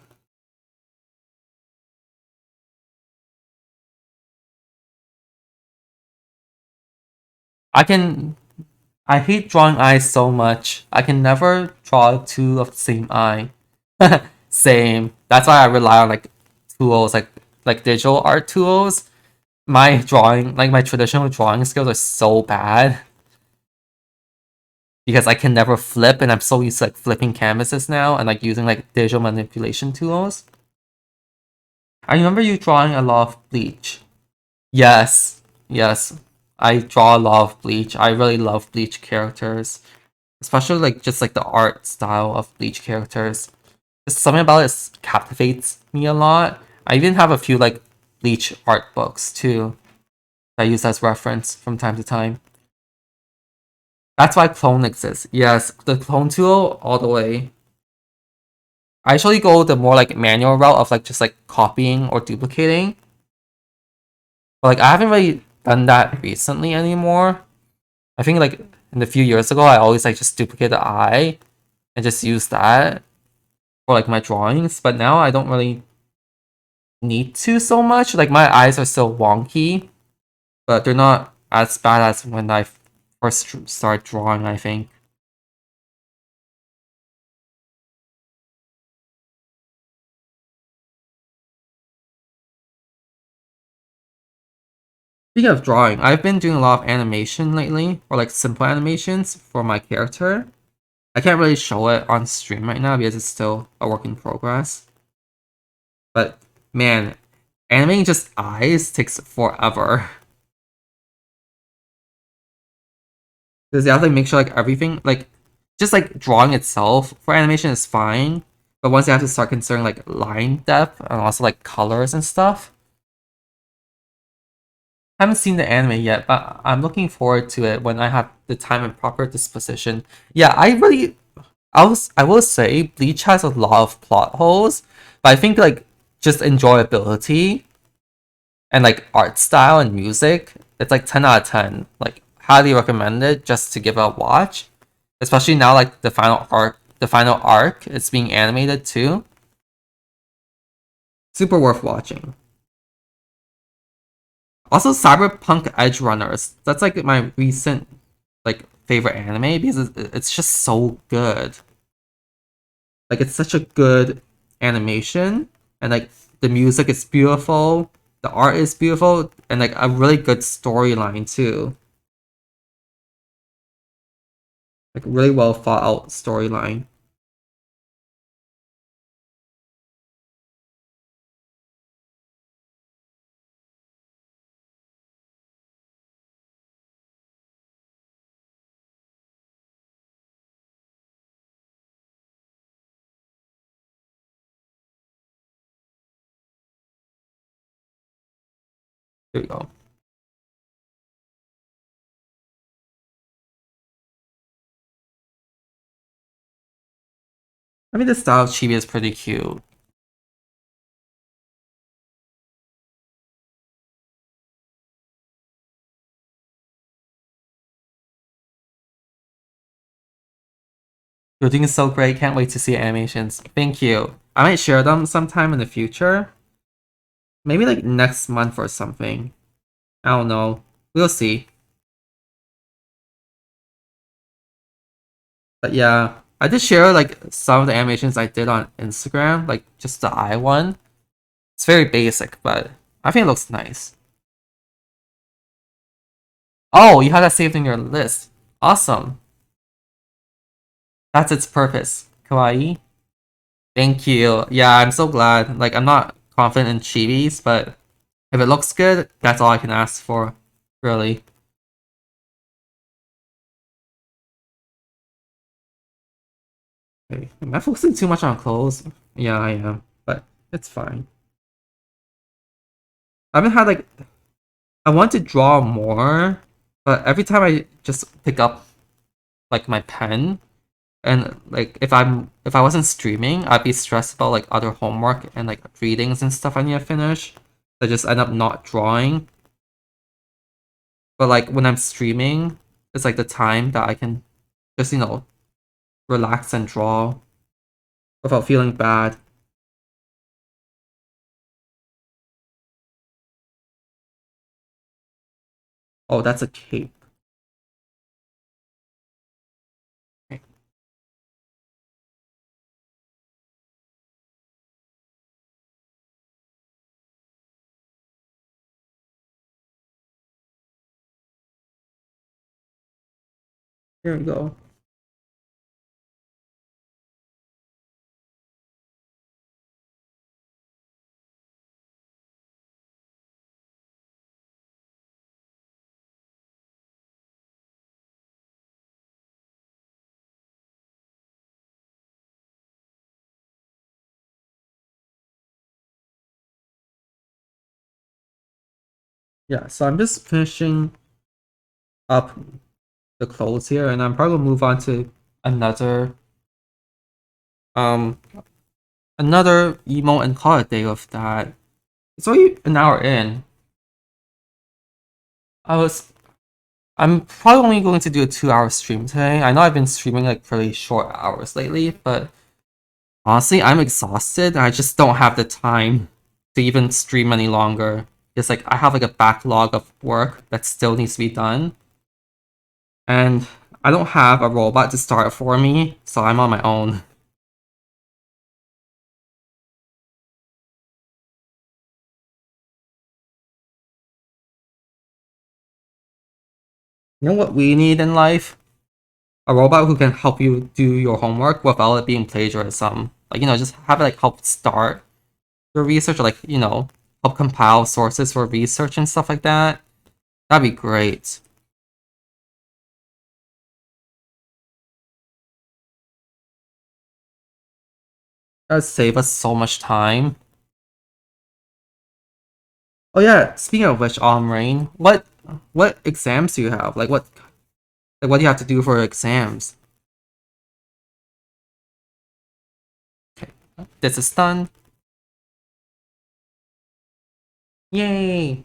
I can I hate drawing eyes so much. I can never draw two of the same eye. Same. That's why I rely on like tools like digital art tools. My drawing, like my traditional drawing skills are so bad because I can never flip and I'm so used to like flipping canvases now and like using like digital manipulation tools. I remember you drawing a lot of Bleach. Yes. Yes. I draw a lot of Bleach. I really love Bleach characters. Especially like just like the art style of Bleach characters. Just something about it captivates me a lot. I even have a few like Bleach art books too that I use as reference from time to time. That's why clone exists. Yes, the clone tool all the way. I actually go the more like manual route of like just like copying or duplicating. But like I haven't really done that recently anymore. I think like in a few years ago I always like just duplicate the eye and just use that for like my drawings. But now I don't really need to so much. Like my eyes are still wonky, but they're not as bad as when I first started drawing, I think. Speaking of drawing, I've been doing a lot of animation lately, or like simple animations for my character. I can't really show it on stream right now because it's still a work in progress. But man, animating just eyes takes forever. Because you have to make sure like everything, like just like drawing itself for animation is fine. But once you have to start considering like line depth and also like colors and stuff, I haven't seen the anime yet, but I'm looking forward to it when I have the time and proper disposition. Yeah, I will say Bleach has a lot of plot holes, but I think like just enjoyability and like art style and music, it's like 10 out of 10. Like highly recommended just to give it a watch. Especially now like the final arc is being animated too. Super worth watching. Also, Cyberpunk Edge Runners. That's like my recent like favorite anime because it's just so good. Like it's such a good animation and like the music is beautiful, the art is beautiful, and like a really good storyline too. Like really well thought out storyline. There you go. I mean, the style of chibi is pretty cute. Your thing is so great. Can't wait to see animations. Thank you. I might share them sometime in the future. Maybe like next month or something. I don't know. We'll see. But yeah, I did share like some of the animations I did on Instagram, like just the eye one. It's very basic, but I think it looks nice. Oh, you have that saved in your list. Awesome. That's its purpose. Kawaii. Thank you. Yeah, I'm so glad. Like, I'm not confident in chibis, but if it looks good, that's all I can ask for. Really. Okay. Am I focusing too much on clothes? Yeah, I am. But it's fine. I haven't had like I want to draw more, but every time I just pick up like my pen and like if I wasn't streaming, I'd be stressed about like other homework and like readings and stuff I need to finish. I just end up not drawing. But like when I'm streaming, it's like the time that I can just, relax and draw without feeling bad. Oh, that's a cape. Okay, here we go. Yeah, so I'm just finishing up the clothes here, and I'm probably gonna move on to another um another emo and call it a day of that. It's only an hour in. I was I'm probably only going to do a 2 hour stream today. I know I've been streaming like pretty short hours lately, but honestly, I'm exhausted. I just don't have the time to even stream any longer. It's like I have like a backlog of work that still needs to be done, and I don't have a robot to start for me, so I'm on my own. You know what we need in life? A robot who can help you do your homework without it being plagiarism. Like, just have it like help start your research or like, help compile sources for research and stuff like that. That'd be great. That'd save us so much time. Oh yeah, speaking of which, Rain, what exams do you have? Like what do you have to do for exams? Okay. This is done. Yay!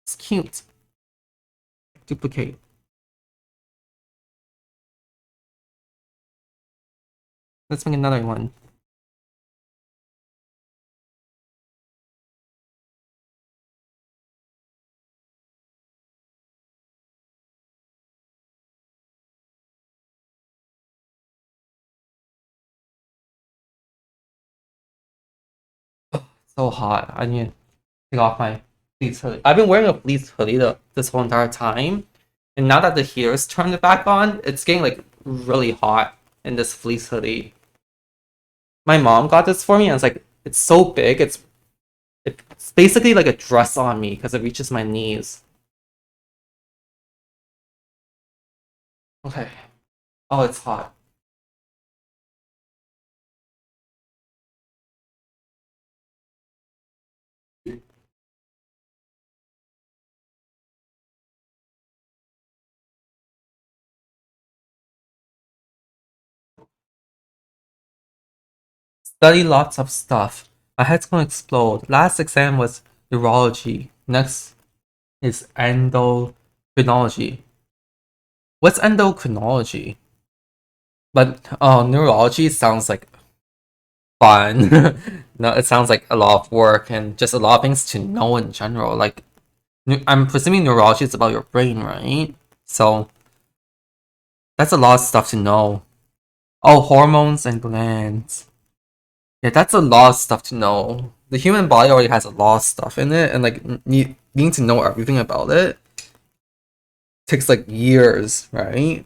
It's cute. Duplicate. Let's make another one. So hot. I need to take off my fleece hoodie. I've been wearing a fleece hoodie this whole entire time, and now that the heater's turned back on, it's getting like really hot in this fleece hoodie. My mom got this for me, and it's so big. It's basically like a dress on me because it reaches my knees. Okay. Oh, it's hot. Study lots of stuff. My head's gonna explode. Last exam was neurology. Next is endocrinology. What's endocrinology? But oh, neurology sounds like fun. No, it sounds like a lot of work and just a lot of things to know in general. Like, I'm presuming neurology is about your brain, right? So that's a lot of stuff to know. Oh, hormones and glands. Yeah, that's a lot of stuff to know. The human body already has a lot of stuff in it, and like needing to know everything about it takes like years, right?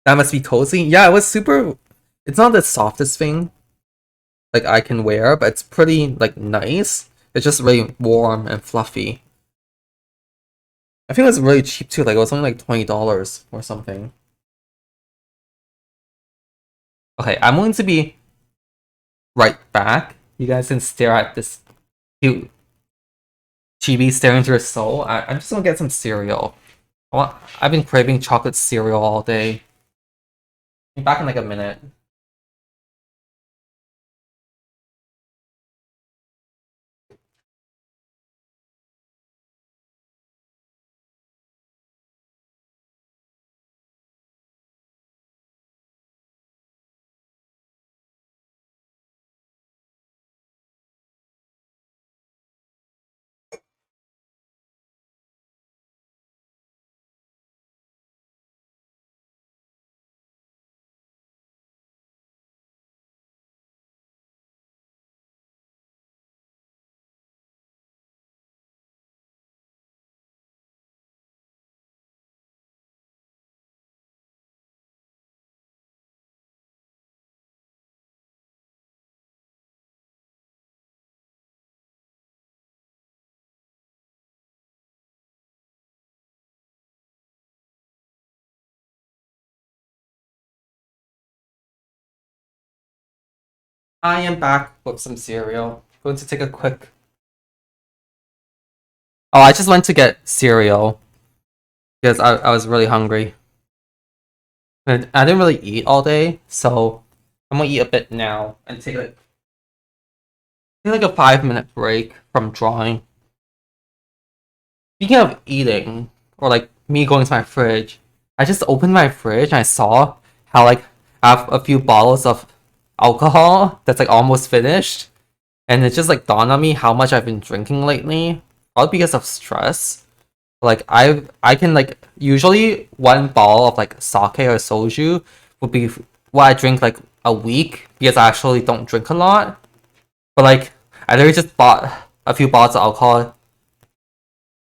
That must be cozy. Yeah, it was super. It's not the softest thing like I can wear, but it's pretty like nice. It's just really warm and fluffy. I think it was really cheap too. Like it was only like $20 or something. Okay, I'm going to be right back. You guys can stare at this cute chibi staring into her soul. I'm just gonna get some cereal. I've been craving chocolate cereal all day. Be back in like a minute. I am back with some cereal. Going to take a quick. Oh, I just went to get cereal because I was really hungry. And I didn't really eat all day, so I'm gonna eat a bit now and take like a 5 minute break from drawing. Speaking of eating, or like me going to my fridge, I just opened my fridge and I saw how like I have a few bottles of alcohol that's like almost finished, and it just like dawned on me how much I've been drinking lately, probably because of stress. Like I can like usually one bottle of like sake or soju would be what I drink like a week because I actually don't drink a lot. But like I literally just bought a few bottles of alcohol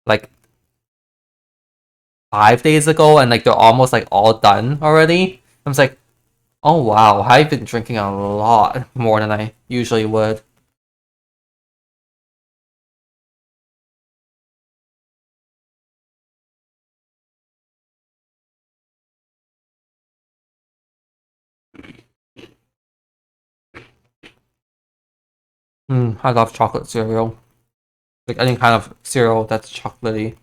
like 5 days ago and like they're almost like all done already. I was like, oh wow, I've been drinking a lot more than I usually would. I love chocolate cereal. Like any kind of cereal that's chocolatey.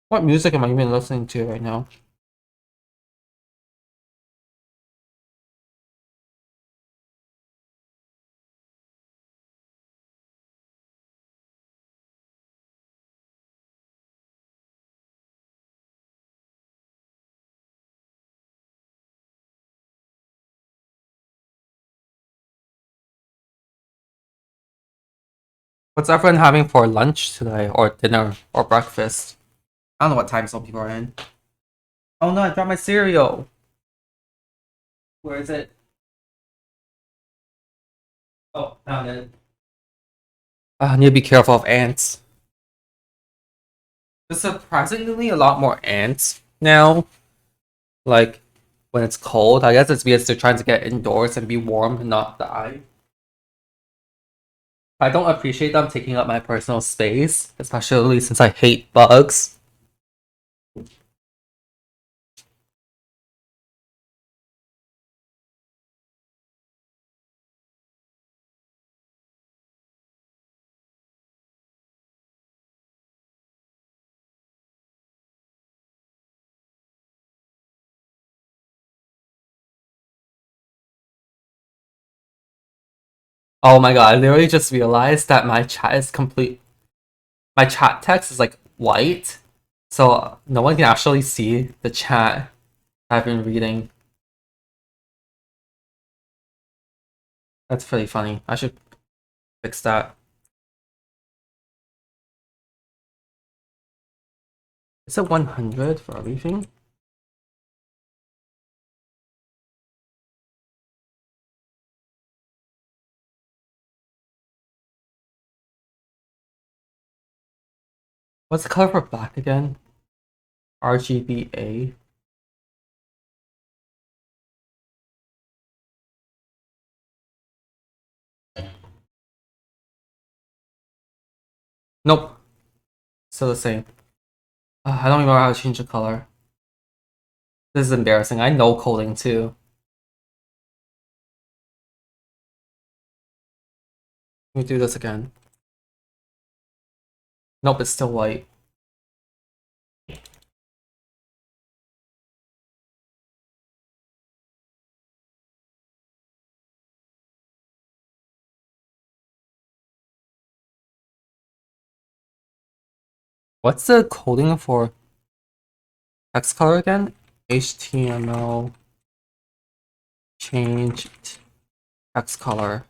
What music am I even listening to right now? What's everyone having for lunch today, or dinner, or breakfast? I don't know what time some people are in. Oh no, I dropped my cereal. Where is it? Oh, found it. I need to be careful of ants. There's surprisingly a lot more ants now. Like when it's cold, I guess it's because they're trying to get indoors and be warm and not die. I don't appreciate them taking up my personal space, especially since I hate bugs. Oh my god, I literally just realized that my chat is complete. My chat text is like white, so no one can actually see the chat I've been reading. That's pretty funny. I should fix that. Is it 100 for everything? What's the color for black again? RGBA. Nope. Still the same. I don't even know how to change the color. This is embarrassing. I know coding too. Let me do this again. Nope, it's still white. What's the coding for text color again? HTML change text color.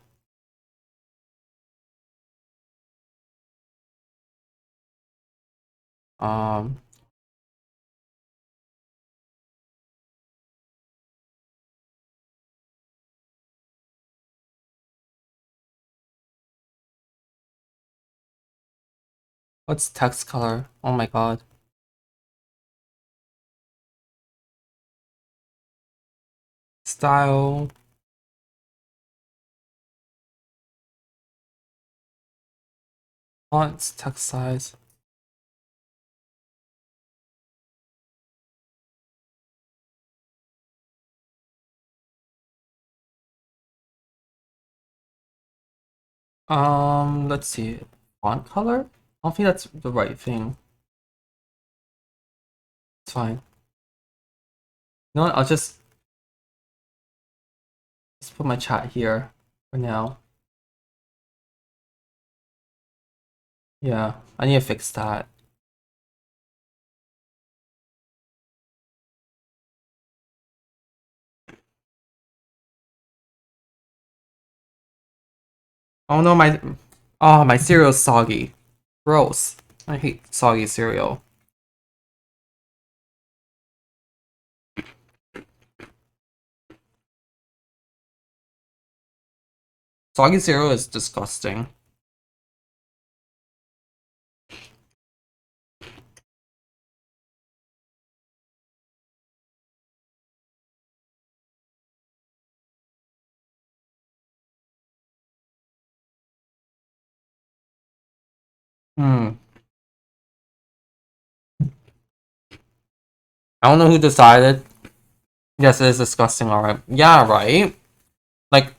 Um, what's text color? Oh my god. Style. Fonts, text size. Let's see. Font color? I don't think that's the right thing. It's fine. You know what? I'll just put my chat here for now. Yeah, I need to fix that. Oh no, my cereal's soggy. Gross. I hate soggy cereal. Soggy cereal is disgusting. Hmm. I don't know who decided. Yes, it is disgusting, alright. Yeah, right? Like,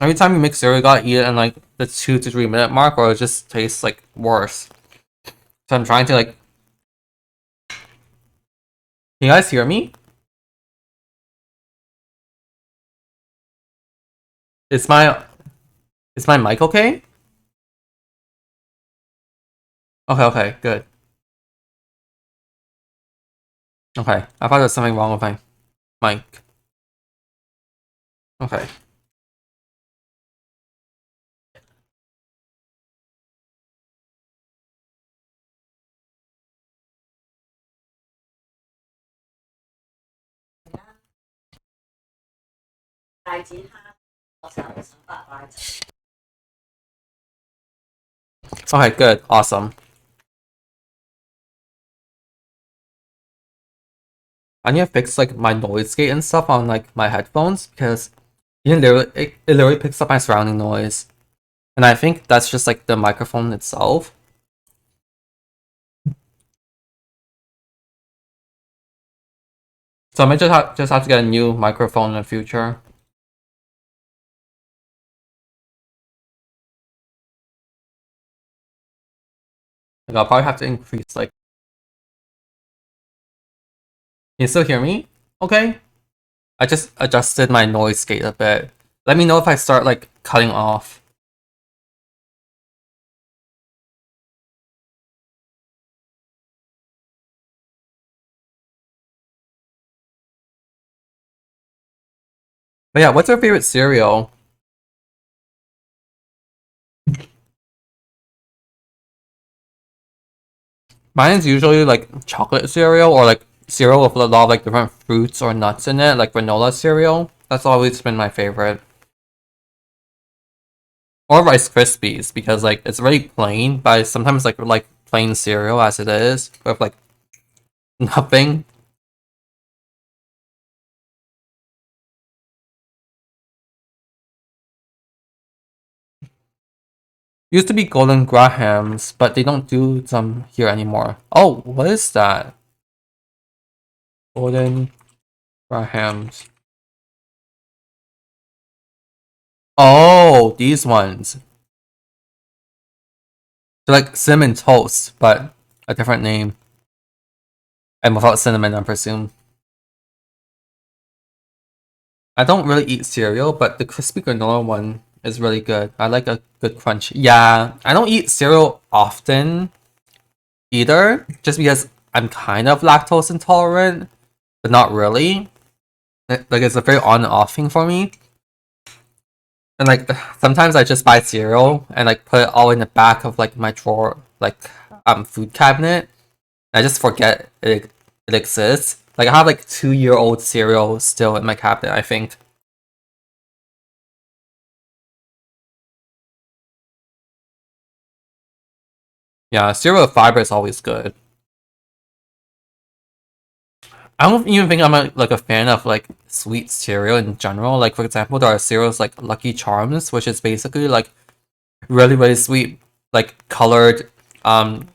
every time you make cereal, you gotta eat it in like the 2 to 3 minute mark, or it just tastes like worse. So I'm trying to like. Can you guys hear me? Is my mic okay? Okay, okay, good. Okay, I thought there was something wrong with my mic. Okay. Okay, good, awesome. I need to fix like my noise gate and stuff on like my headphones because it literally picks up my surrounding noise. And I think that's just like the microphone itself. So I might just have to get a new microphone in the future. Like I'll probably have to increase like. Can you still hear me? Okay. I just adjusted my noise gate a bit. Let me know if I start like cutting off. But yeah, what's your favorite cereal? Mine is usually like chocolate cereal or like cereal with a lot of like different fruits or nuts in it, like granola cereal. That's always been my favorite. Or Rice Krispies because like it's really plain, but I sometimes like plain cereal as it is with like nothing. Used to be Golden Grahams, but they don't do them here anymore. Oh, what is that? Golden Grahams. Oh, these ones. They're like cinnamon toast, but a different name. And without cinnamon, I presume. I don't really eat cereal, but the crispy granola one is really good. I like a good crunch. Yeah, I don't eat cereal often either, just because I'm kind of lactose intolerant, but not really. Like it's a very on and off thing for me. And like sometimes I just buy cereal and like put it all in the back of like my drawer, like food cabinet. I just forget it exists. Like I have like 2-year old cereal still in my cabinet, I think. Yeah, cereal with fiber is always good. I don't even think I'm like a fan of like sweet cereal in general. Like for example, there are cereals like Lucky Charms, which is basically like really sweet, like colored um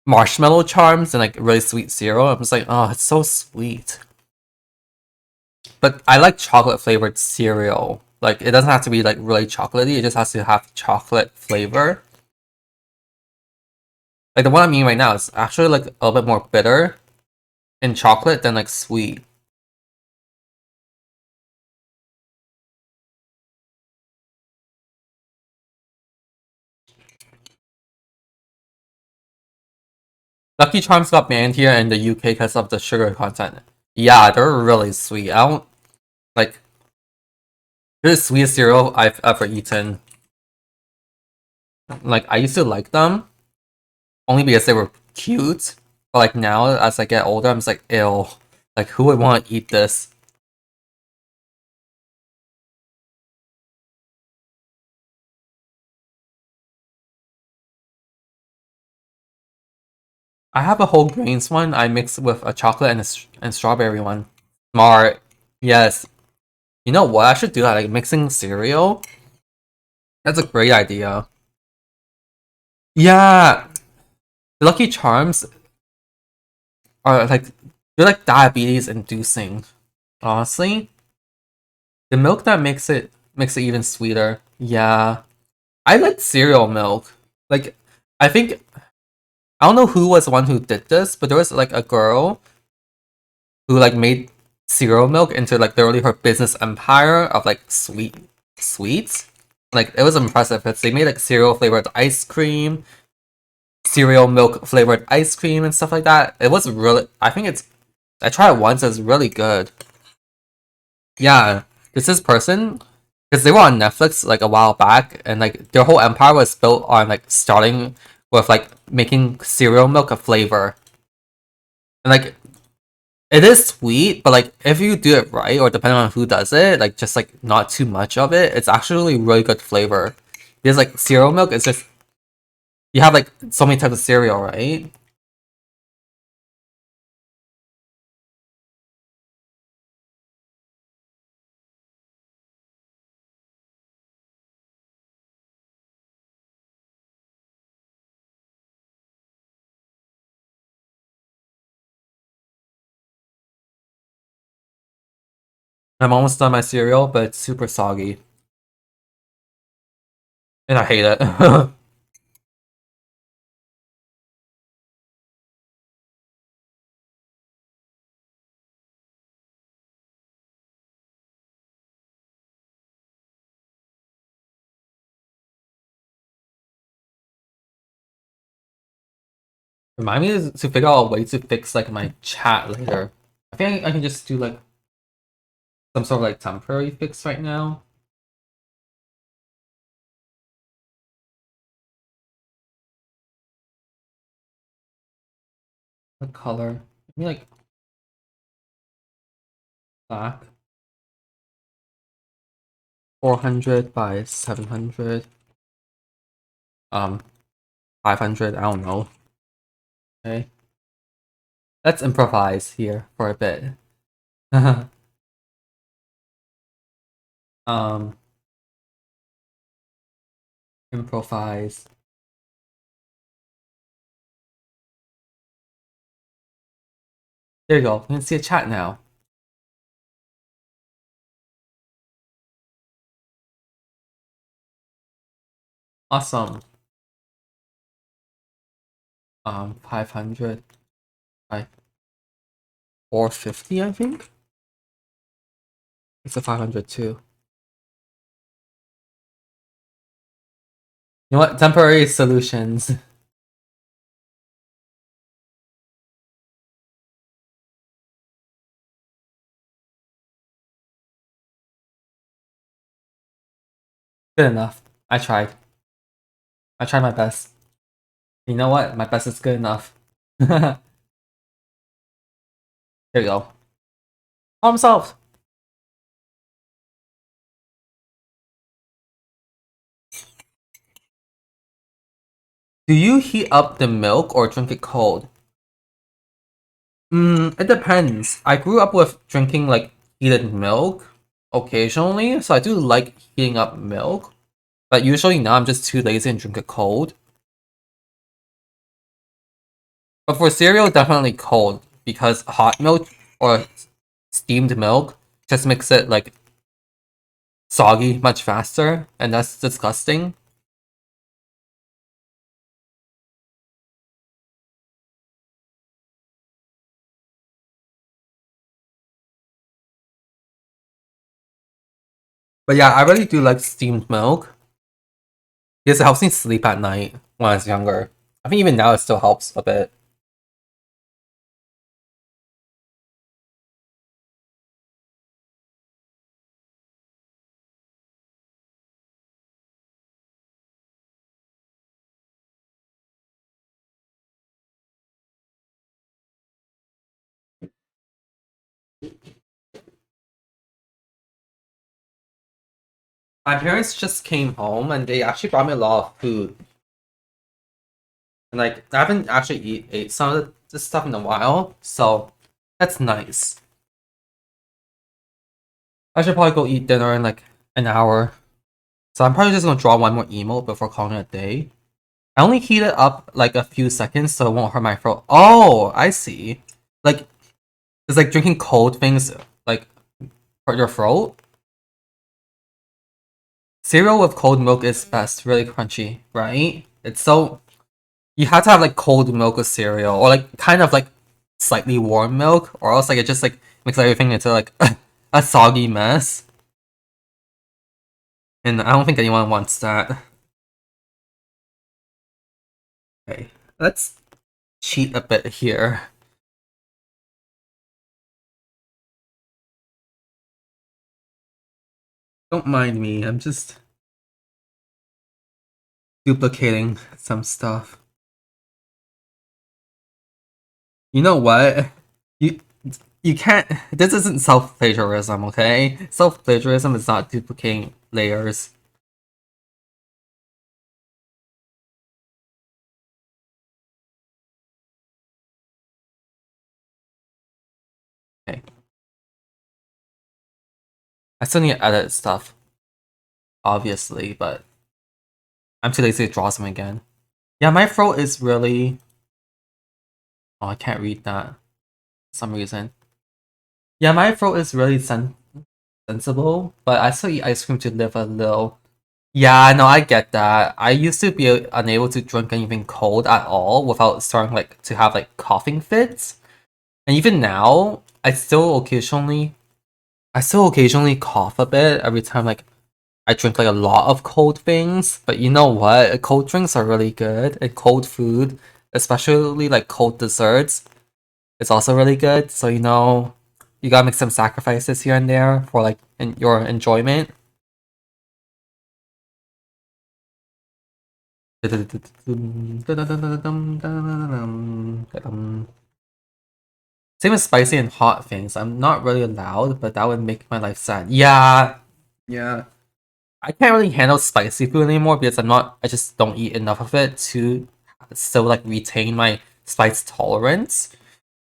marshmallow charms and like really sweet cereal. I'm just like, oh, it's so sweet. But I like chocolate flavored cereal. Like it doesn't have to be like really chocolatey. It just has to have chocolate flavor. Like the one I mean right now is actually like a little bit more bitter in chocolate than like sweet. Lucky Charms got banned here in the UK because of the sugar content. Yeah, they're really sweet. I don't like they're the sweetest cereal I've ever eaten. Like I used to like them only because they were cute. But like now as I get older, I'm just like, ew. Like who would want to eat this? I have a whole grains one I mix with a chocolate and and strawberry one. Smart. Yes. You know what? I should do that. Like mixing cereal. That's a great idea. Yeah. Lucky Charms are like they're like diabetes inducing. Honestly, the milk that makes it even sweeter. Yeah, I like cereal milk. Like, I think I don't know who was the one who did this, but there was like a girl who like made cereal milk into like literally her business empire of like sweets. Like it was impressive because they made like cereal flavored ice cream, cereal milk flavored ice cream, and stuff like that. It was really. I think it's. I tried it once. It's really good. Yeah, this person because they were on Netflix like a while back, and like their whole empire was built on like starting with like making cereal milk a flavor, and like it is sweet, but like if you do it right, or depending on who does it, like just like not too much of it, it's actually really good flavor. Because like cereal milk is just you have like so many types of cereal, right? I'm almost done my cereal, but it's super soggy. And I hate it. Remind me to figure out a way to fix like my chat later. I think I can just do like some sort of like temporary fix right now. What color? Maybe like black. 400 by 700. 500. I don't know. Okay. Let's improvise here for a bit. um, improvise. There you go. You can see a chat now. Awesome. 500 by 450, I think. It's a 500 too. You know what? Temporary solutions. Good enough. I tried. I tried my best. You know what? My best is good enough. There you go. Problem solved. Do you heat up the milk or drink it cold? It depends. I grew up with drinking like heated milk occasionally, so I do like heating up milk. But usually now I'm just too lazy and drink it cold. But for cereal, definitely cold because hot milk or steamed milk just makes it like soggy much faster, and that's disgusting. But yeah, I really do like steamed milk because it helps me sleep at night when I was younger. I think even now it still helps a bit. My parents just came home and they actually brought me a lot of food. And like I haven't actually ate some of this stuff in a while, so that's nice. I should probably go eat dinner in like an hour. So I'm probably just gonna draw one more emote before calling it a day. I only heat it up like a few seconds so it won't hurt my throat. Oh, I see. Like it's like drinking cold things like hurt your throat. Cereal with cold milk is best, really crunchy, right? It's so you have to have like cold milk with cereal, or like kind of like slightly warm milk, or else like it just like makes everything into like a soggy mess. And I don't think anyone wants that. Okay, let's cheat a bit here. Don't mind me, I'm just duplicating some stuff. You know what? You you can't. This isn't self plagiarism, okay? Self plagiarism is not duplicating layers. Okay, I still need to edit stuff, obviously, but I'm too lazy to draw some again. Yeah, my throat is really. Oh, I can't read that for some reason. Yeah, my throat is really sensible, but I still eat ice cream to live a little. Yeah, no, I get that. I used to be unable to drink anything cold at all without starting like to have like coughing fits. And even now, I still occasionally cough a bit every time like I drink like a lot of cold things. But you know what? Cold drinks are really good, and cold food, especially like cold desserts, is also really good. So you gotta make some sacrifices here and there for like your enjoyment. Same with spicy and hot things. I'm not really allowed, but that would make my life sad. Yeah, yeah. I can't really handle spicy food anymore because I just don't eat enough of it to still like retain my spice tolerance.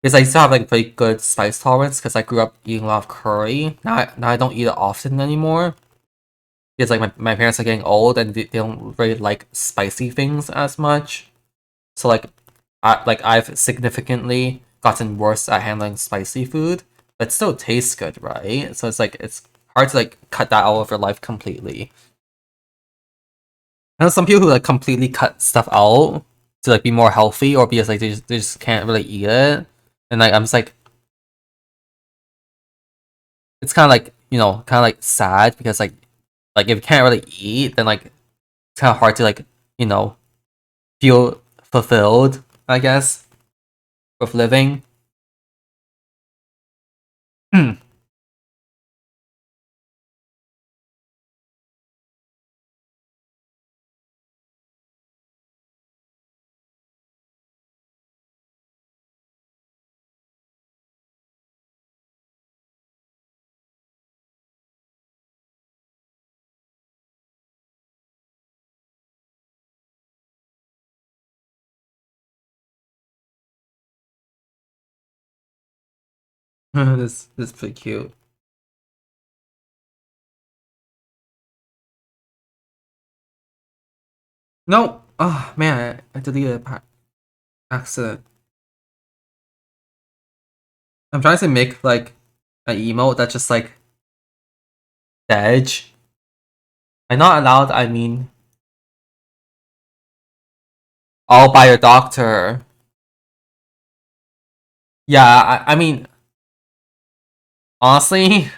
Because I used to have like pretty good spice tolerance because I grew up eating a lot of curry. Now I don't eat it often anymore. Because like my parents are getting old and they don't really like spicy things as much. So I've significantly gotten worse at handling spicy food, but it still tastes good, right? So it's hard to like cut that out of your life completely. I know some people who like completely cut stuff out to like be more healthy or because like they just can't really eat it. And like I'm just like it's kind of like kind of like sad because like if you can't really eat then like it's kind of hard to like you know feel fulfilled, I guess, with living. This is pretty cute. No, oh man, I deleted it by accident. I'm trying to make like an emote that's just like the edge. I'm not allowed. I mean, all by your doctor. Yeah, I mean, honestly,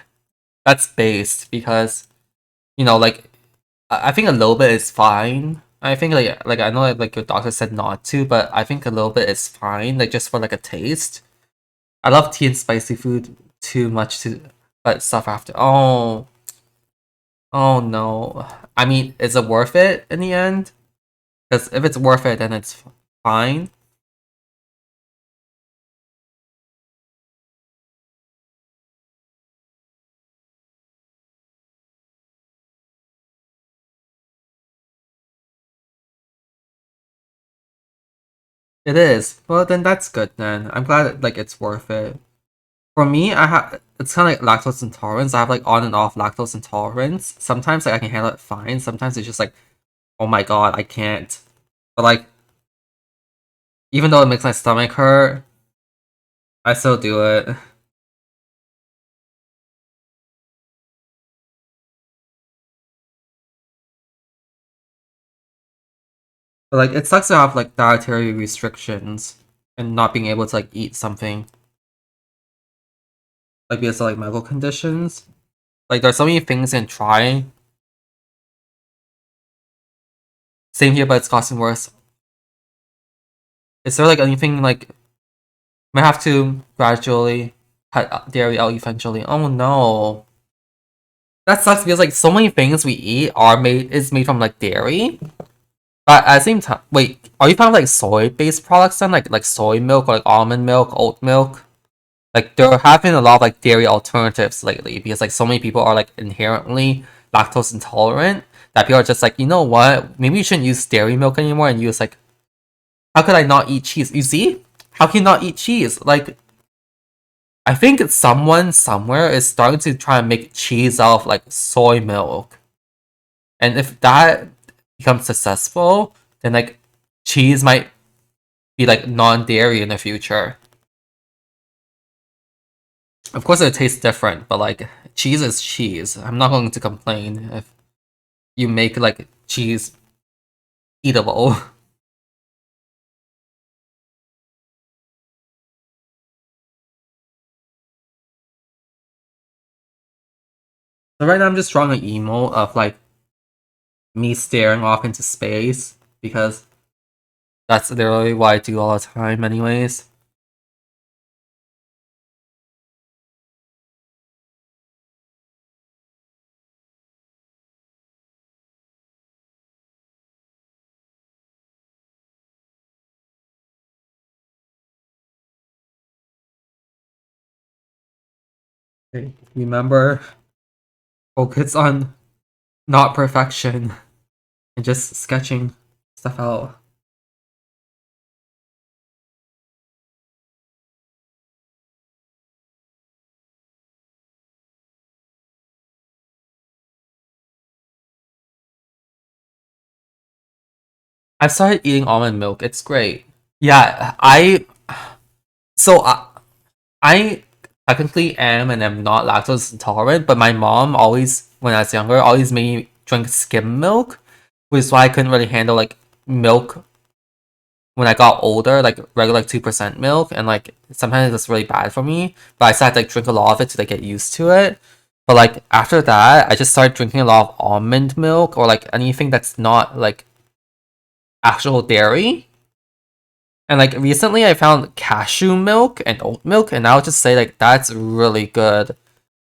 that's based because like I think a little bit is fine. I think like I know like your doctor said not to, but I think a little bit is fine. Like just for like a taste. I love tea and spicy food too much to but stuff after. Oh no. I mean, is it worth it in the end? Because if it's worth it, then it's fine. It is. Well, then that's good. Then I'm glad like it's worth it. For me, I have it's kind of like lactose intolerance. I have like on and off lactose intolerance. Sometimes like I can handle it fine. Sometimes it's just like, oh my god, I can't. But like, even though it makes my stomach hurt, I still do it. But like, it sucks to have like dietary restrictions and not being able to like eat something like because of like medical conditions. Like, there's so many things in trying. Same here, but it's costing worse. Is there like anything like might have to gradually cut dairy out eventually? Oh no. That sucks because like so many things we eat are made from like dairy. But at the same time, wait, are you talking about like soy-based products then? Like soy milk or like almond milk, oat milk? Like there have been a lot of like dairy alternatives lately because like so many people are like inherently lactose intolerant that people are just like, you know what? Maybe you shouldn't use dairy milk anymore and use like how could I not eat cheese? You see? How can you not eat cheese? Like I think someone somewhere is starting to try and make cheese out of like soy milk. And if that becomes successful, then like cheese might be like non-dairy in the future. Of course, it tastes different, but like cheese is cheese. I'm not going to complain if you make like cheese eatable. So right now I'm just drawing an emo of like me staring off into space because that's literally what I do all the time anyways. Okay. Remember, focus on not perfection and just sketching stuff out. I've started eating almond milk. It's great. Yeah, so I technically am and am not lactose intolerant, but my mom always, when I was younger, always made me drink skim milk, which is why I couldn't really handle like milk when I got older, like regular like 2% milk, and like sometimes it was really bad for me. But I started to like drink a lot of it to like get used to it. But like after that, I just started drinking a lot of almond milk or like anything that's not like actual dairy. And like recently I found cashew milk and oat milk, and I'll just say like that's really good.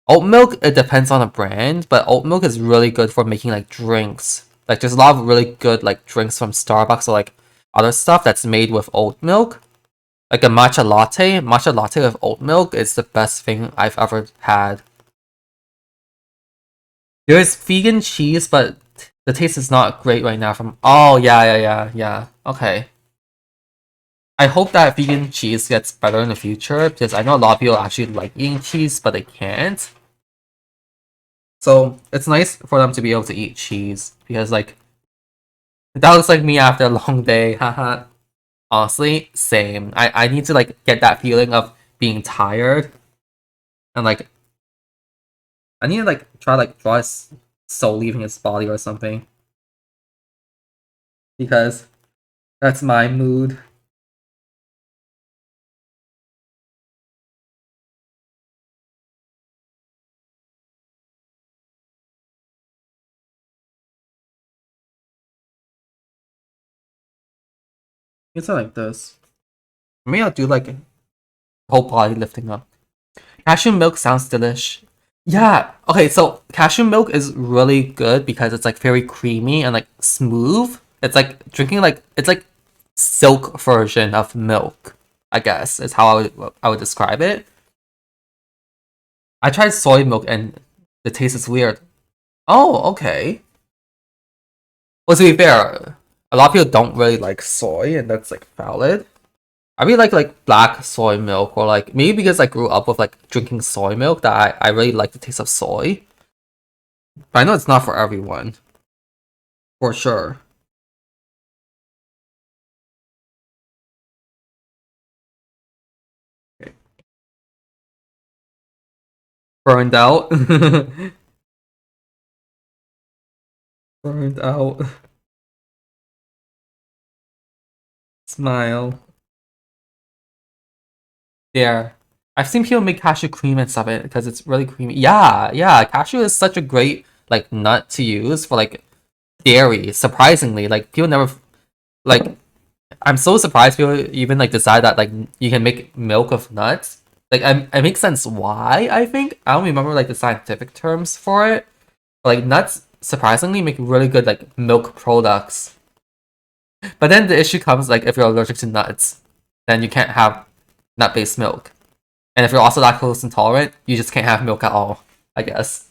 Oat milk, it depends on the brand, but oat milk is really good for making like drinks. Like there's a lot of really good like drinks from Starbucks or like other stuff that's made with oat milk. Like a matcha latte with oat milk is the best thing I've ever had. There's vegan cheese, but the taste is not great right now from oh yeah. Okay. I hope that vegan cheese gets better in the future because I know a lot of people actually like eating cheese, but they can't. So it's nice for them to be able to eat cheese because like that looks like me after a long day. Haha. Honestly, same. I need to like get that feeling of being tired and like I need to like try like draw his soul leaving his body or something because that's my mood. It's not like this. Maybe I'll do like whole body lifting up. Cashew milk sounds delish. Yeah. Okay. So cashew milk is really good because it's like very creamy and like smooth. It's like drinking like it's like silk version of milk. I guess is how I would describe it. I tried soy milk and the taste is weird. Oh, okay. Well, to be fair, a lot of people don't really like soy, and that's like valid. I really like black soy milk, or like maybe because I grew up with like drinking soy milk that I really like the taste of soy. But I know it's not for everyone, for sure. Okay. Burned out. Burned out. Smile. There. I've seen people make cashew cream and stuff it because it's really creamy. Yeah. Cashew is such a great like nut to use for like dairy. Surprisingly, like people never like I'm so surprised people even like decide that like you can make milk of nuts. Like it makes sense why, I think. I don't remember like the scientific terms for it. But like nuts surprisingly make really good like milk products. But then the issue comes like if you're allergic to nuts, then you can't have nut-based milk. And if you're also lactose intolerant, you just can't have milk at all, I guess.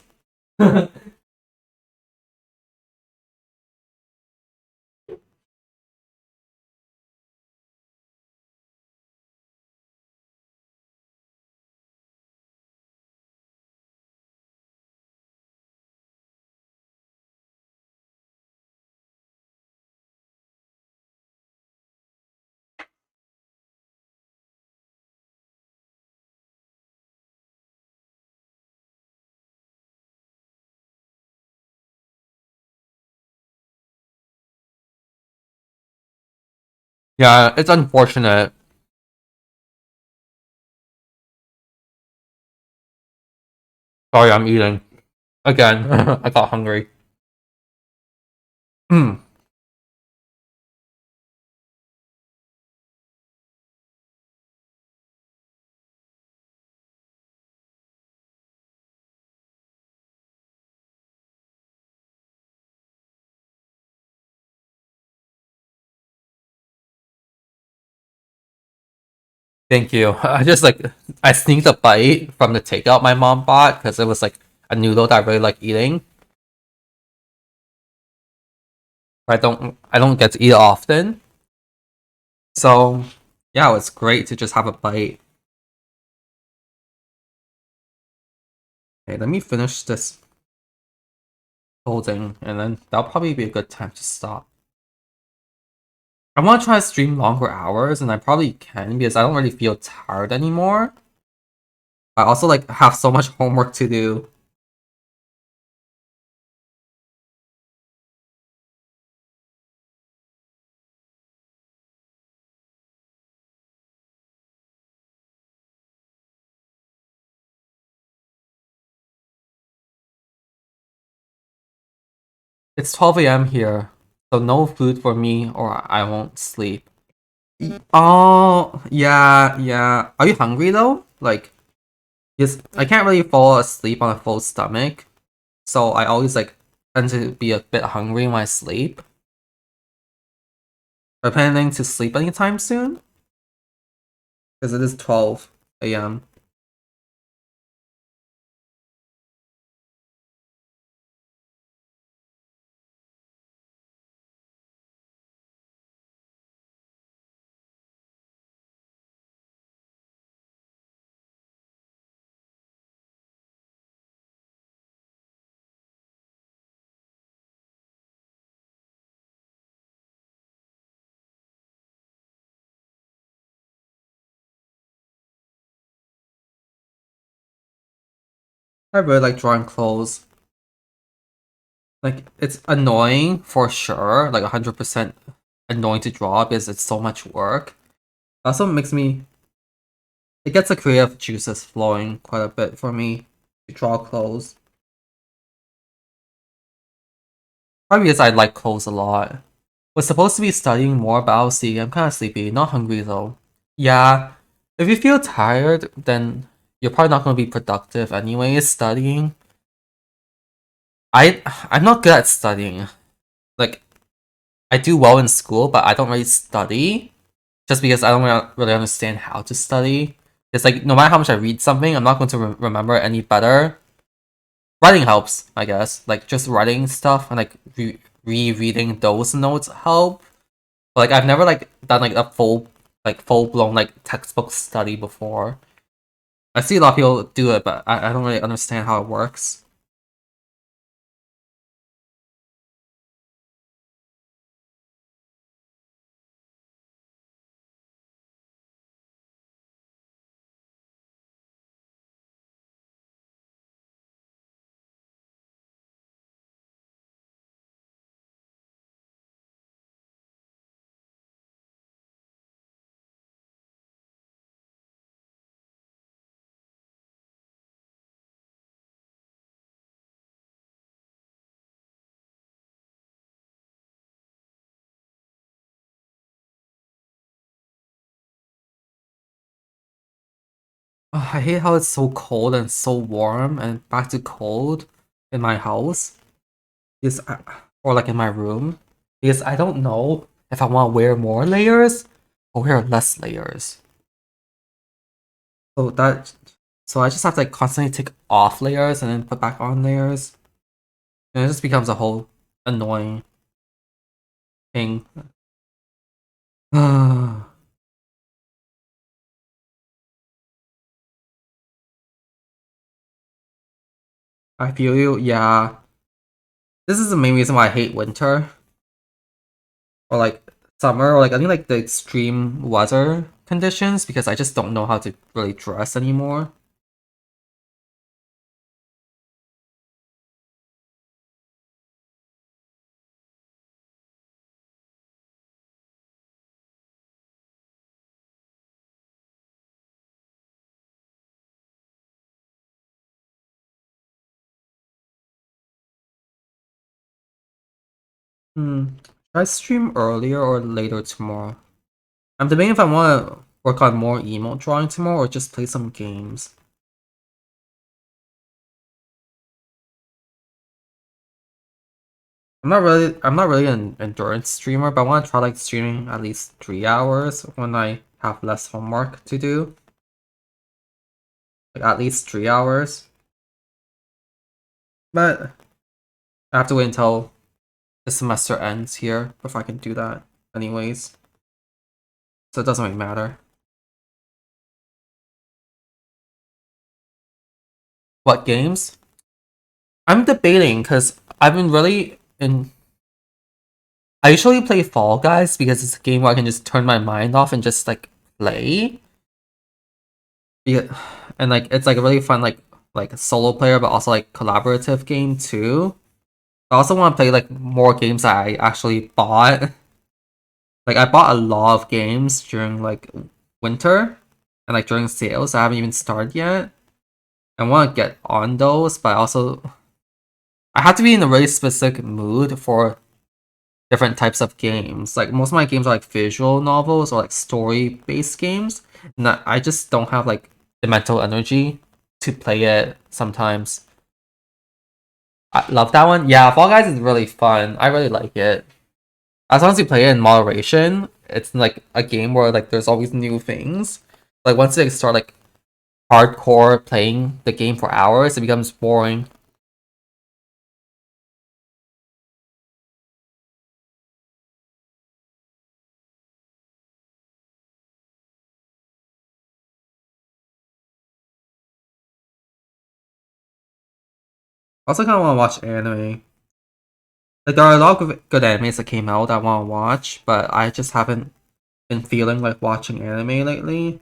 Yeah, it's unfortunate. Sorry, I'm eating. Again, I got hungry. Hmm. Thank you. I sneaked a bite from the takeout my mom bought because it was like a noodle that I really like eating. I don't get to eat it often. So yeah, it was great to just have a bite. Okay, let me finish this folding and then that'll probably be a good time to stop. I want to try to stream longer hours and I probably can because I don't really feel tired anymore. I also like have so much homework to do. It's 12 a.m. here, so no food for me or I won't sleep. Oh, yeah, yeah. Are you hungry though? Like, yes, I can't really fall asleep on a full stomach, so I always like tend to be a bit hungry when I sleep. Are you planning to sleep anytime soon? Because it is 12 a.m. I really like drawing clothes. Like, it's annoying for sure, like 100% annoying to draw because it's so much work. It also makes me, it gets the creative juices flowing quite a bit for me to draw clothes. Probably because I like clothes a lot. Was supposed to be studying more, but I'll see. I'm kind of sleepy, not hungry though. Yeah, if you feel tired, then you're probably not going to be productive anyways studying. I'm not good at studying. Like, I do well in school, but I don't really study just because I don't really understand how to study. It's like no matter how much I read something, I'm not going to remember it any better. Writing helps, I guess. Like just writing stuff and like rereading those notes help. But, like I've never like done like a full blown like textbook study before. I see a lot of people do it, but I don't really understand how it works. Ugh, I hate how it's so cold and so warm and back to cold in my house. Because or like in my room. Because I don't know if I want to wear more layers or wear less layers. So that so I just have to like constantly take off layers and then put back on layers. And it just becomes a whole annoying thing. I feel you, yeah. This is the main reason why I hate winter. Or like summer or like I think like the extreme weather conditions because I just don't know how to really dress anymore. Should I stream earlier or later tomorrow? I'm debating if I want to work on more emote drawing tomorrow or just play some games. I'm not really an endurance streamer, but I want to try like streaming at least 3 hours when I have less homework to do. Like at least 3 hours. But I have to wait until the semester ends here before I can do that anyways. So it doesn't really matter. What games? I'm debating because I've been really in. I usually play Fall Guys because it's a game where I can just turn my mind off and just like play. Yeah, and like it's like a really fun like solo player but also like collaborative game too. I also want to play like more games that I actually bought. Like I bought a lot of games during like winter and like during sales. I haven't even started yet. I want to get on those, but I have to be in a really specific mood for different types of games. Like most of my games are like visual novels or like story based games, and I just don't have like the mental energy to play it sometimes. I love that one. Yeah, Fall Guys is really fun. I really like it. As long as you play it in moderation, it's like a game where like there's always new things. Like once they start like hardcore playing the game for hours, it becomes boring. I also kind of want to watch anime. Like there are a lot of good animes that came out that I want to watch, but I just haven't been feeling like watching anime lately.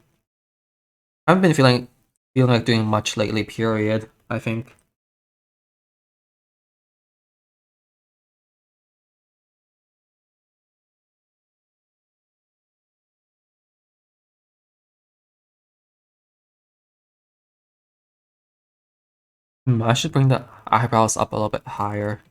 I haven't been feeling like doing much lately, period, I think. I should bring the eyebrows up a little bit higher.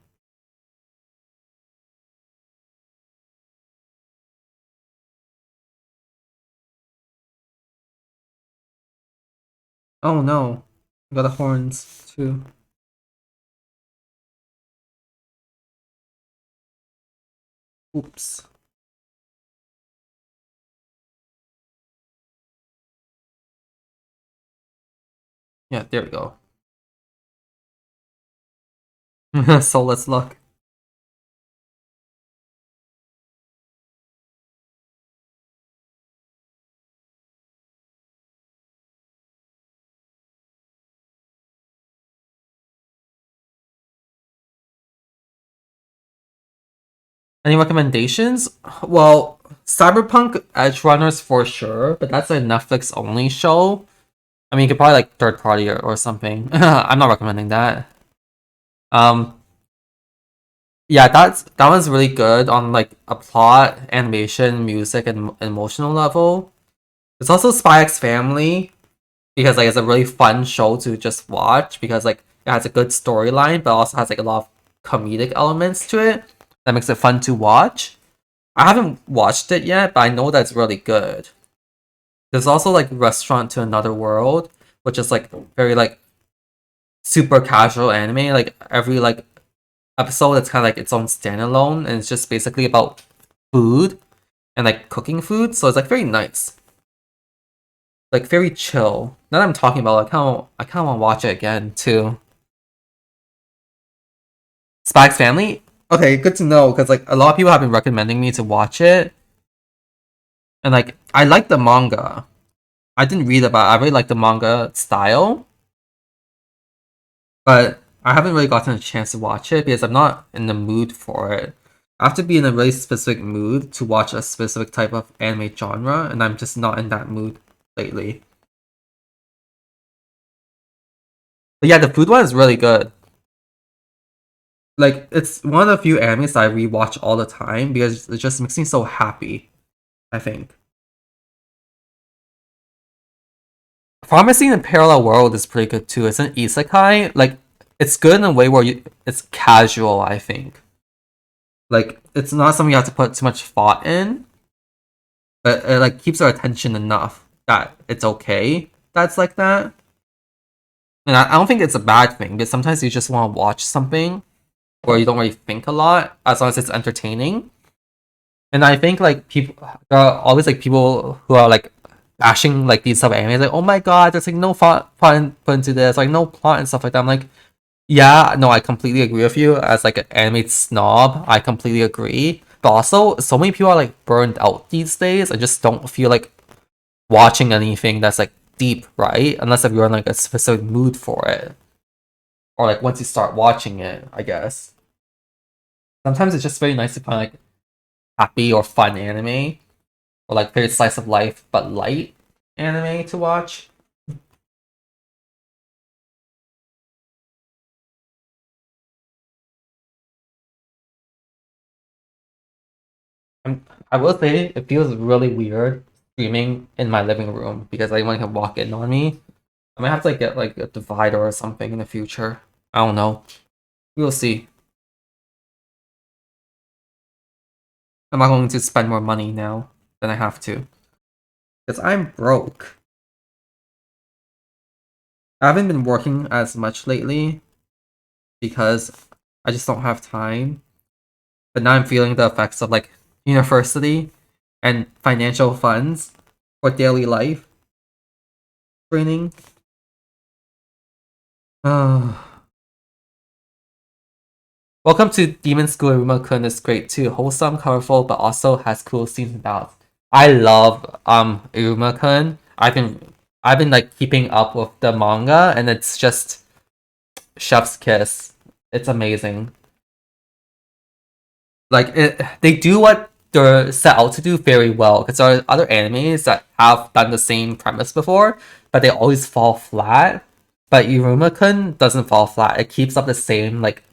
Oh no. I got the horns too. Oops. Yeah, there we go. So let's look. Any recommendations? Well, Cyberpunk Edge Runners for sure, but that's a Netflix only show. I mean, you could probably like third party or something. I'm not recommending that. Um, yeah, that one's really good on like a plot, animation, music, and emotional level. It's also Spy X Family because like it's a really fun show to just watch because like it has a good storyline, but also has like a lot of comedic elements to it that makes it fun to watch. I haven't watched it yet, but I know that's really good. There's also like Restaurant to Another World, which is like very like super casual anime. Like every like episode, it's kind of like its own standalone, and it's just basically about food and like cooking food. So it's like very nice, like very chill. Now that I'm talking about, it, I kind of want to watch it again too. Spike's Family. Okay, good to know because like a lot of people have been recommending me to watch it, and like I like the manga. I didn't read about it. I really like the manga style, but I haven't really gotten a chance to watch it because I'm not in the mood for it. I have to be in a really specific mood to watch a specific type of anime genre, and I'm just not in that mood lately. But yeah, the food one is really good. Like it's one of the few animes that I rewatch all the time because it just makes me so happy, I think. Pharmacy in a Parallel World is pretty good too. It's an isekai. Like it's good in a way where it's casual, I think. Like it's not something you have to put too much thought in, but it like keeps our attention enough that it's okay. That's like that. And I don't think it's a bad thing, because sometimes you just want to watch something where you don't really think a lot, as long as it's entertaining. And I think like people, there are always like people who are like bashing like these type of animes, like, oh my god, there's like no thought put into this, like no plot and stuff like that. I'm like, yeah, no, I completely agree with you. As like an anime snob, I completely agree. But also, so many people are like burned out these days. I just don't feel like watching anything that's like deep, right? Unless if you're in like a specific mood for it, or like once you start watching it, I guess. Sometimes it's just very nice to find like happy or fun anime, or like very slice of life but light anime to watch. I will say it feels really weird streaming in my living room because anyone can walk in on me. I might have to like get like a divider or something in the future. I don't know. We'll see. I'm not going to spend more money now than I have to. Because I'm broke. I haven't been working as much lately because I just don't have time. But now I'm feeling the effects of like university and financial funds for daily life training. Welcome to Demon School. Iruma-kun is great too. Wholesome, colorful, but also has cool scenes and battles. I love Iruma-kun. I've been like keeping up with the manga, and it's just chef's kiss. It's amazing. Like they do what they're set out to do very well. Because there are other animes that have done the same premise before, but they always fall flat. But Iruma-kun doesn't fall flat. It keeps up the same like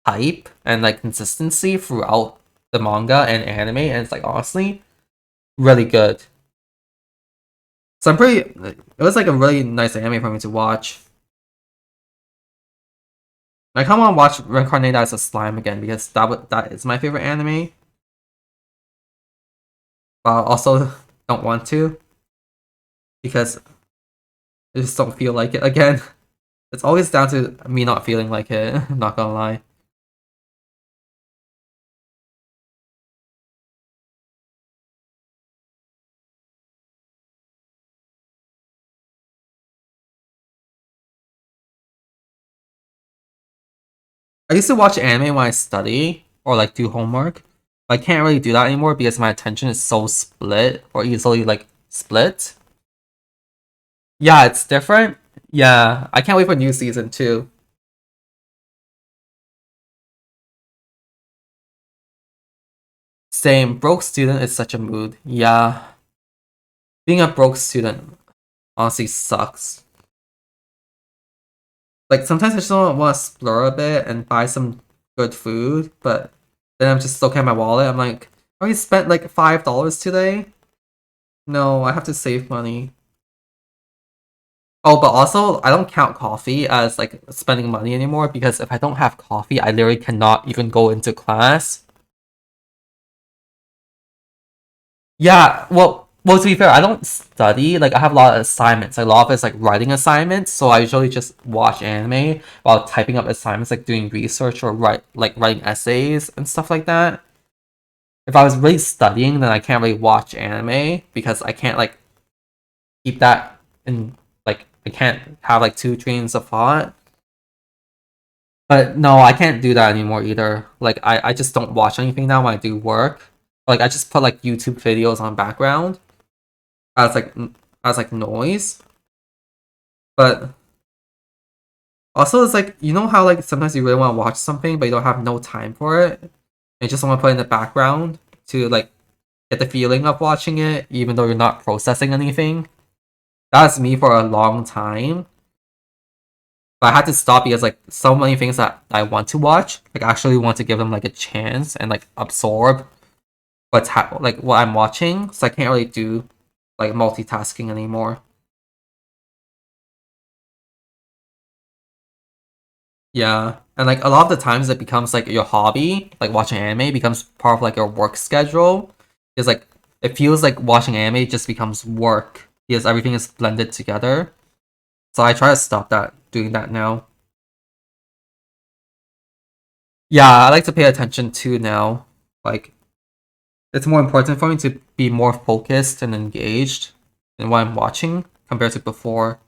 hype and like consistency throughout the manga and anime, and it's like honestly really good. So I'm pretty. It was like a really nice anime for me to watch. I kind of want to watch Reincarnate as a Slime again because that is my favorite anime. But I also don't want to because I just don't feel like it again. It's always down to me not feeling like it. I'm not gonna lie. I used to watch anime when I study or like do homework. But I can't really do that anymore because my attention is so split or easily like split. Yeah, it's different. Yeah, I can't wait for new season too. Same. Broke student is such a mood. Yeah. Being a broke student honestly sucks. Like sometimes I just want to splur a bit and buy some good food, but then I'm just looking at my wallet. I'm like, I only spent like $5 today. No, I have to save money. Oh, but also I don't count coffee as like spending money anymore because if I don't have coffee, I literally cannot even go into class. Yeah, well, to be fair, I don't study. Like, I have a lot of assignments. Like, a lot of it's like writing assignments. So I usually just watch anime while typing up assignments, like doing research or writing essays and stuff like that. If I was really studying, then I can't really watch anime because I can't like keep that in like I can't have like two trains of thought. But no, I can't do that anymore either. Like, I just don't watch anything now when I do work. Like, I just put like YouTube videos on background as like noise. But also it's like you know how like sometimes you really want to watch something but you don't have no time for it. And you just want to put it in the background to like get the feeling of watching it even though you're not processing anything. That's me for a long time. But I had to stop because like so many things that I want to watch, like I actually want to give them like a chance and like absorb like what I'm watching. So I can't really do like multitasking anymore. Yeah, and like a lot of the times it becomes like your hobby, like watching anime becomes part of like your work schedule. It's like it feels like watching anime just becomes work because everything is blended together. So I try to stop doing that now. Yeah, I like to pay attention to now. Like it's more important for me to be more focused and engaged in what I'm watching compared to before.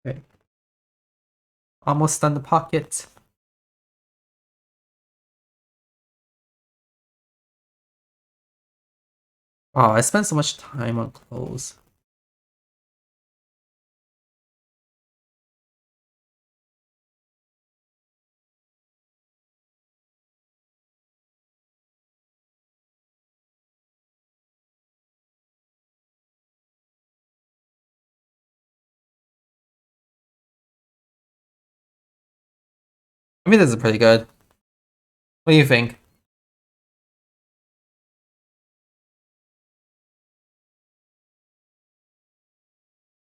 Okay, almost done the pocket. Oh, I spent so much time on clothes. I mean, this is pretty good. What do you think?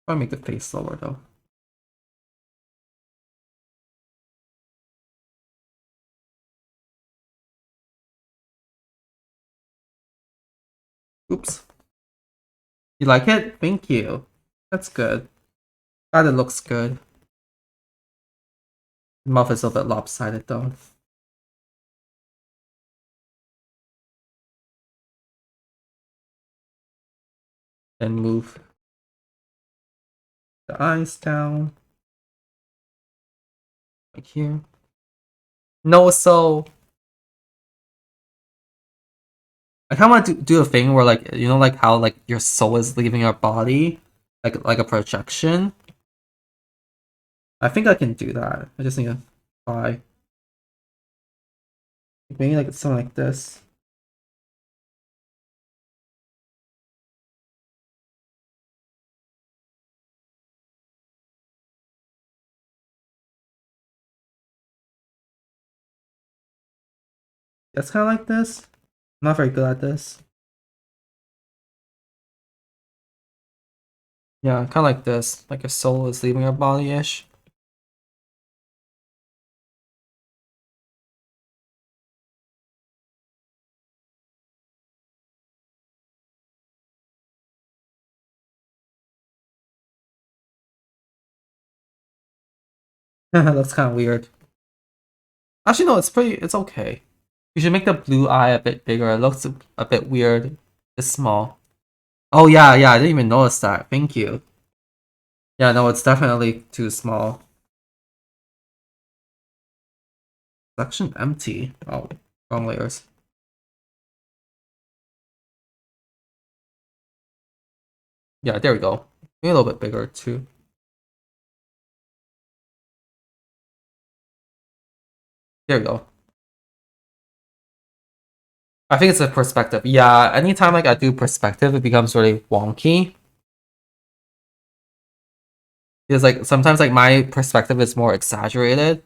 I'll make the face lower though. Oops. You like it? Thank you. That's good. Glad it looks good. The mouth is a bit lopsided though. Then move the eyes down. Like here. No, so I kinda want to do a thing where like you know like how like your soul is leaving your body? Like a projection. I think I can do that. I just need to try. Maybe like something like this. That's kinda like this. I'm not very good at this. Yeah, kinda like this. Like your soul is leaving your body-ish. That's kinda weird. Actually no, it's okay. You should make the blue eye a bit bigger. It looks a bit weird. It's small. Oh yeah, yeah, I didn't even notice that. Thank you. Yeah, no, it's definitely too small. Section empty. Oh, wrong layers. Yeah, there we go. Maybe a little bit bigger too. There we go. I think it's a perspective. Yeah, anytime like I do perspective, it becomes really wonky. Because like sometimes like my perspective is more exaggerated.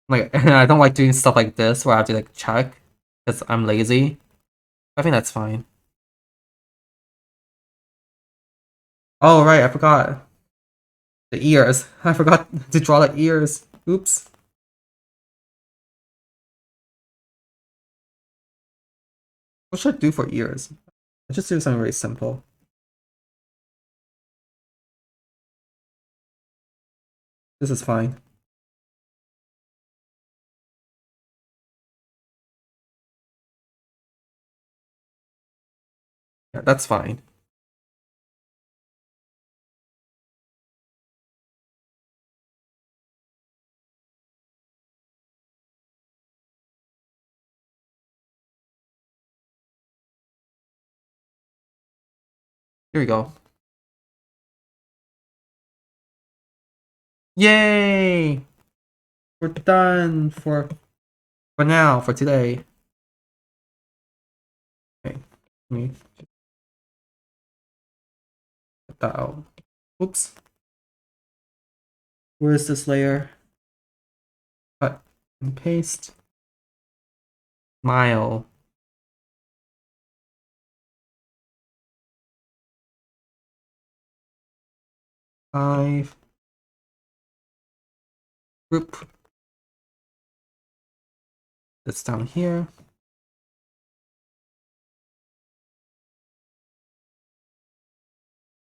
Like I don't like doing stuff like this where I have to like check because I'm lazy. I think that's fine. Oh right, I forgot the ears. I forgot to draw the ears. Oops. What should I do for ears? I just do something really simple. This is fine. Yeah, that's fine. Here we go. Yay! We're done for now, for today. Okay. Let me put that out. Oops. Where is this layer? Cut and paste. Smile. Five. Group. That's down here.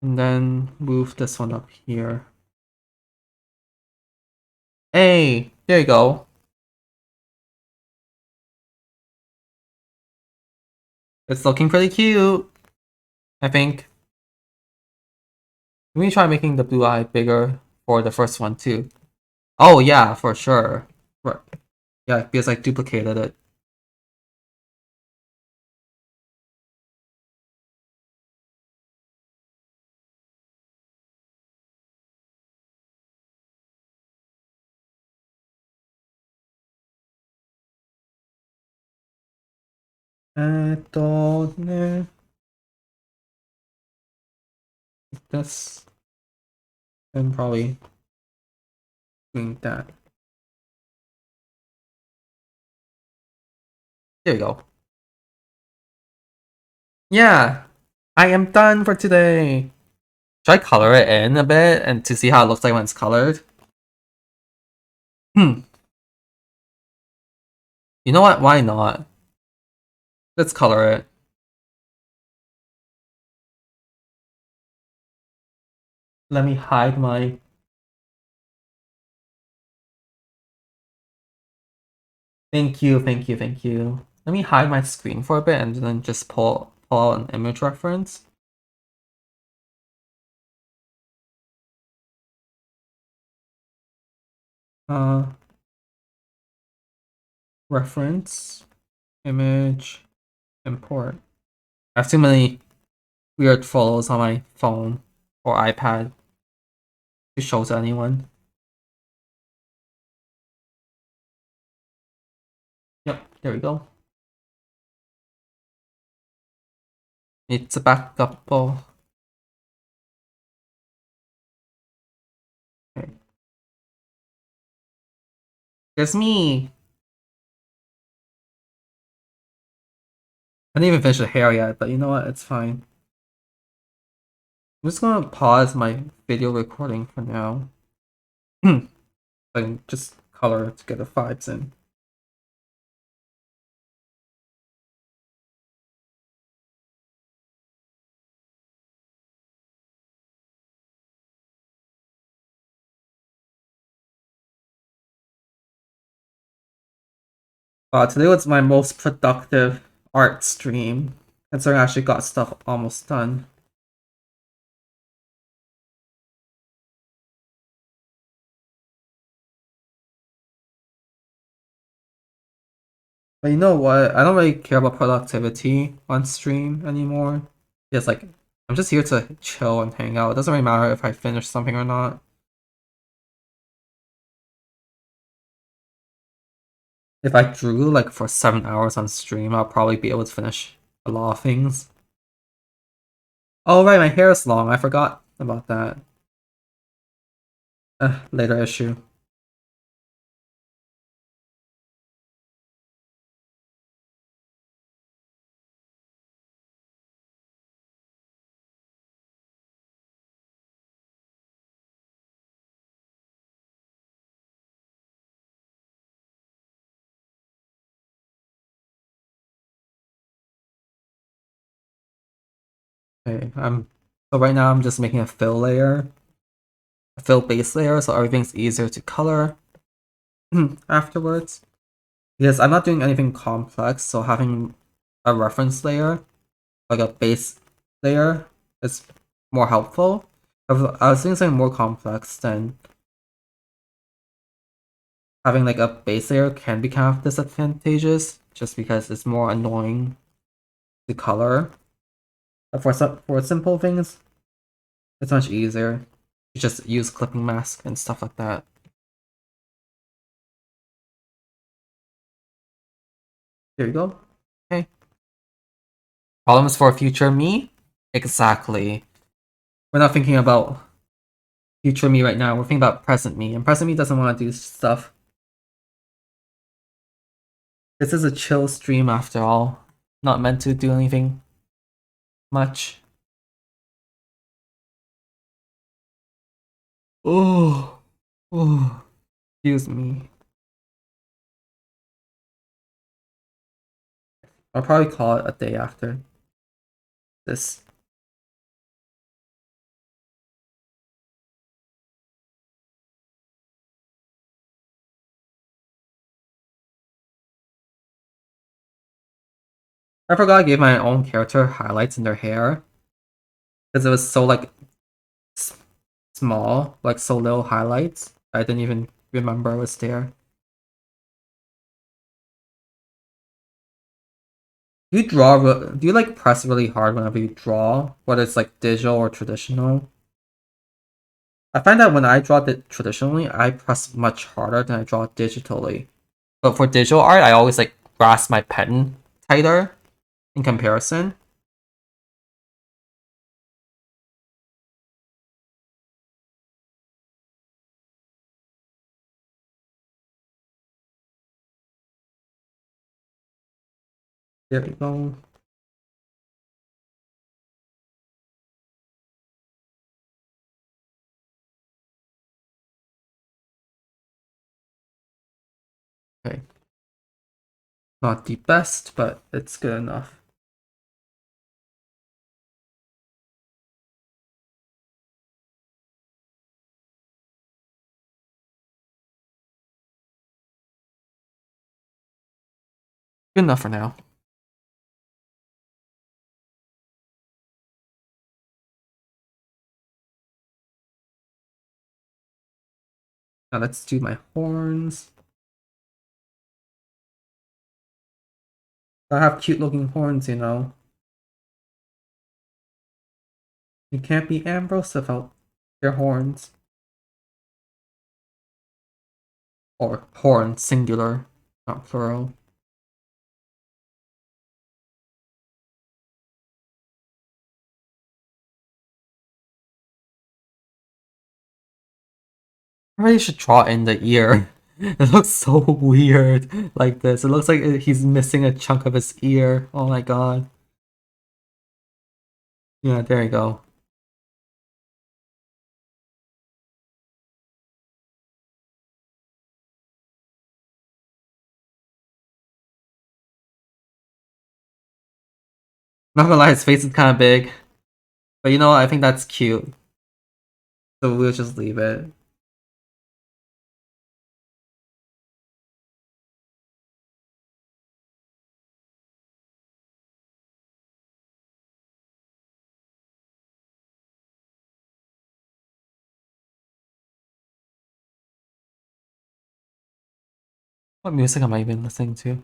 And then move this one up here. Hey, there you go. It's looking pretty cute, I think. Let me try making the blue eye bigger for the first one too. Oh yeah, for sure. Right. Yeah, because I duplicated it. Like this. And probably doing that. There you go. Yeah, I am done for today. Should I color it in a bit and to see how it looks like when it's colored? Hmm. You know what? Why not? Let's color it. Let me hide my... Thank you, thank you, thank you. Let me hide my screen for a bit and then just pull out an image reference. Uh, Reference, image, import. I have too many weird photos on my phone or iPad to show to anyone. Yep, there we go. It's a backup. Oh, okay. There's me. I didn't even finish the hair yet, but you know what? It's fine. I'm just gonna pause my video recording for now. And just color to get the vibes in. Today was my most productive art stream, considering I actually got stuff almost done. But you know what? I don't really care about productivity on stream anymore. It's like, I'm just here to chill and hang out. It doesn't really matter if I finish something or not. If I drew like for 7 hours on stream, I'll probably be able to finish a lot of things. Oh right, my hair is long. I forgot about that. Later issue. Okay, so right now I'm just making a fill layer, a fill base layer, so everything's easier to color afterwards. Because I'm not doing anything complex, so having a reference layer, like a base layer, is more helpful. If I was doing something more complex, then having like a base layer can be kind of disadvantageous, just because it's more annoying to color. But for simple things, it's much easier. You just use clipping mask and stuff like that. There you go. Okay. Problems for future me? Exactly. We're not thinking about future me right now. We're thinking about present me, and present me doesn't want to do stuff. This is a chill stream after all. Not meant to do anything much. Oh, oh, excuse me. I'll probably call it a day after this. I forgot I gave my own character highlights in their hair because it was so like small, like so little highlights. I didn't even remember it was there. Do you draw? Do you like press really hard whenever you draw, whether it's like digital or traditional? I find that when I draw it traditionally, I press much harder than I draw digitally. But for digital art, I always like grasp my pen tighter in comparison. There we go. Okay. Not the best, but it's good enough. Good enough for now. Now let's do my horns. I have cute looking horns, you know. You can't be Ambrose without their horns. Or horn, singular, not plural. I really should draw in the ear. It looks so weird like this. It looks like he's missing a chunk of his ear. Oh my god. Yeah, there you go. Not gonna lie, his face is kind of big. But you know what? I think that's cute. So we'll just leave it. What music am I even listening to? You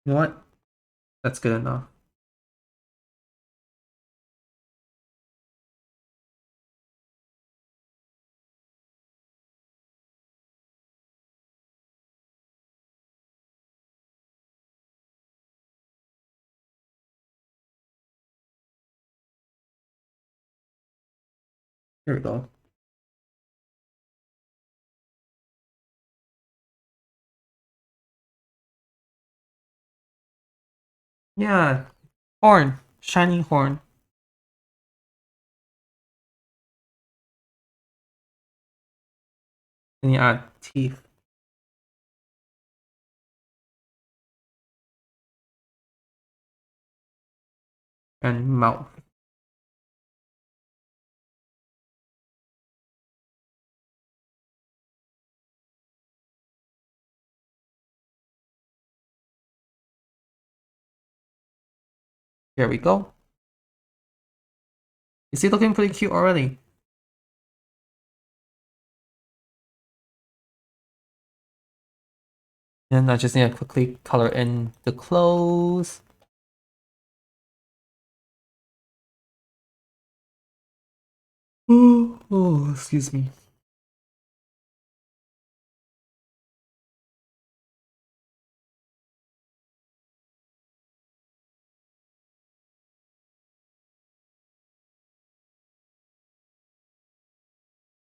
know what? That's good enough. Here we go. Yeah, horn. Shiny horn. And you add teeth and mouth. Here we go. Is he looking pretty cute already? And I just need to quickly color in the clothes. Oh, excuse me.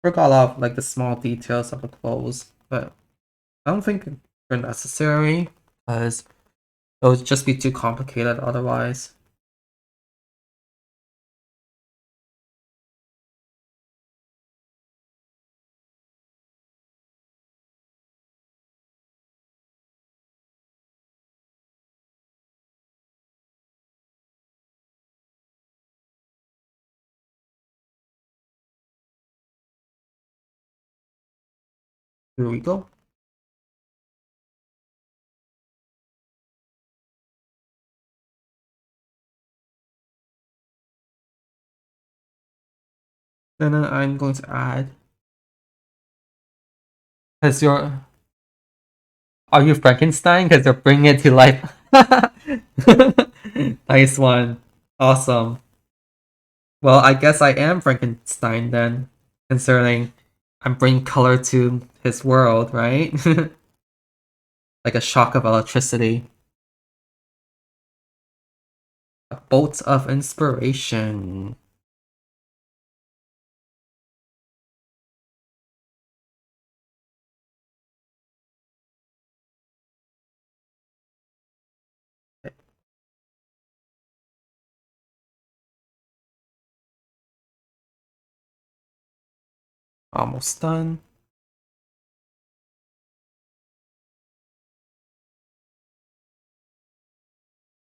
Forgot a lot of like the small details of the clothes, but I don't think they're necessary because it would just be too complicated otherwise. Here we go. And then I'm going to add because you're are you Frankenstein? Because you're bringing it to life. Nice one. Awesome. Well, I guess I am Frankenstein then, considering I'm bringing color to his world, right? Like a shock of electricity. A bolt of inspiration. Almost done.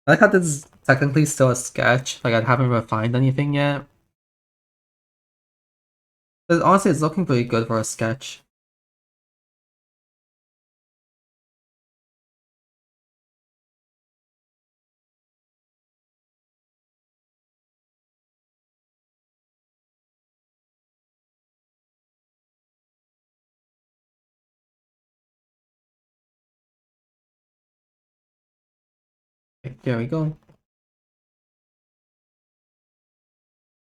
I like how this is technically still a sketch. Like I haven't refined anything yet. But honestly, it's looking pretty good for a sketch. Okay, there we go.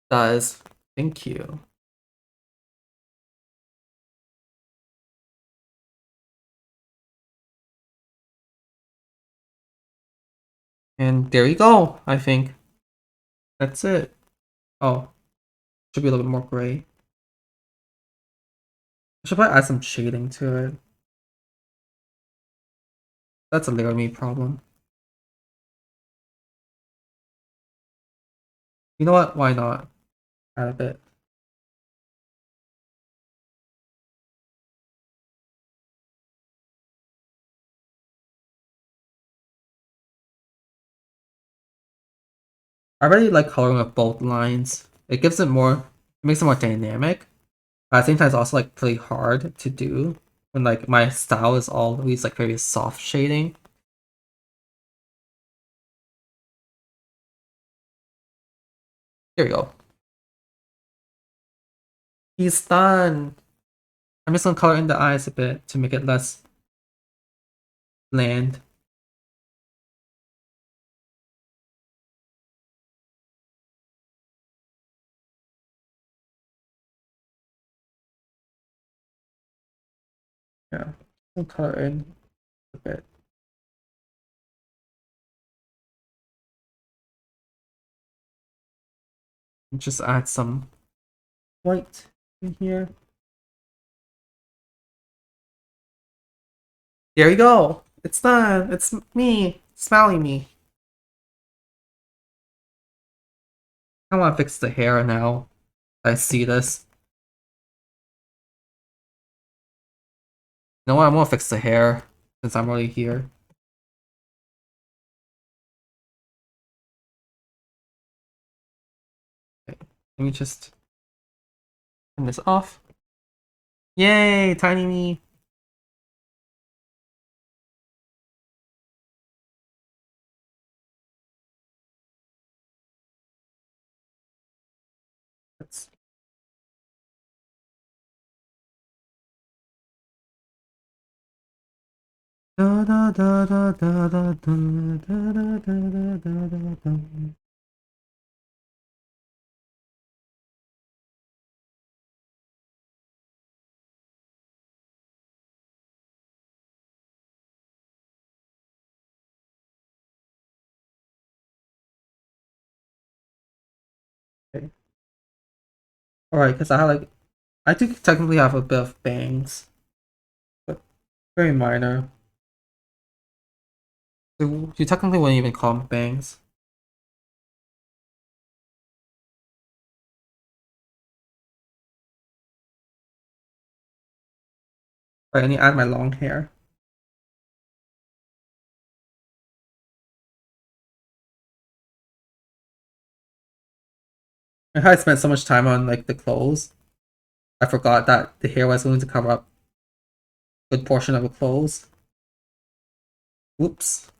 Does. Thank you. And there you go, I think. That's it. Oh, should be a little bit more gray. I should probably add some shading to it. That's a little me problem. You know what? Why not? Add a bit. I really like coloring of both lines. It gives it more, it makes it more dynamic. At the same time, it's also like pretty hard to do when like my style is always like very soft shading. Here we go. He's done. I'm just gonna color in the eyes a bit to make it less bland. Yeah, I'll color in a bit. And just add some white in here. There you go. It's done. It's me. Smiley me. I want to fix the hair now. I see this. No, I want to fix the hair since I'm already here. Okay, let me just turn this off. Yay, tiny me. Let's da da da da da da da da da da da da da. Okay. All right, because I have like I do technically have a bit of bangs, but very minor. So you technically wouldn't even call them bangs. Right, I need to add my long hair. I spent so much time on like the clothes. I forgot that the hair was going to cover up a good portion of the clothes. Whoops.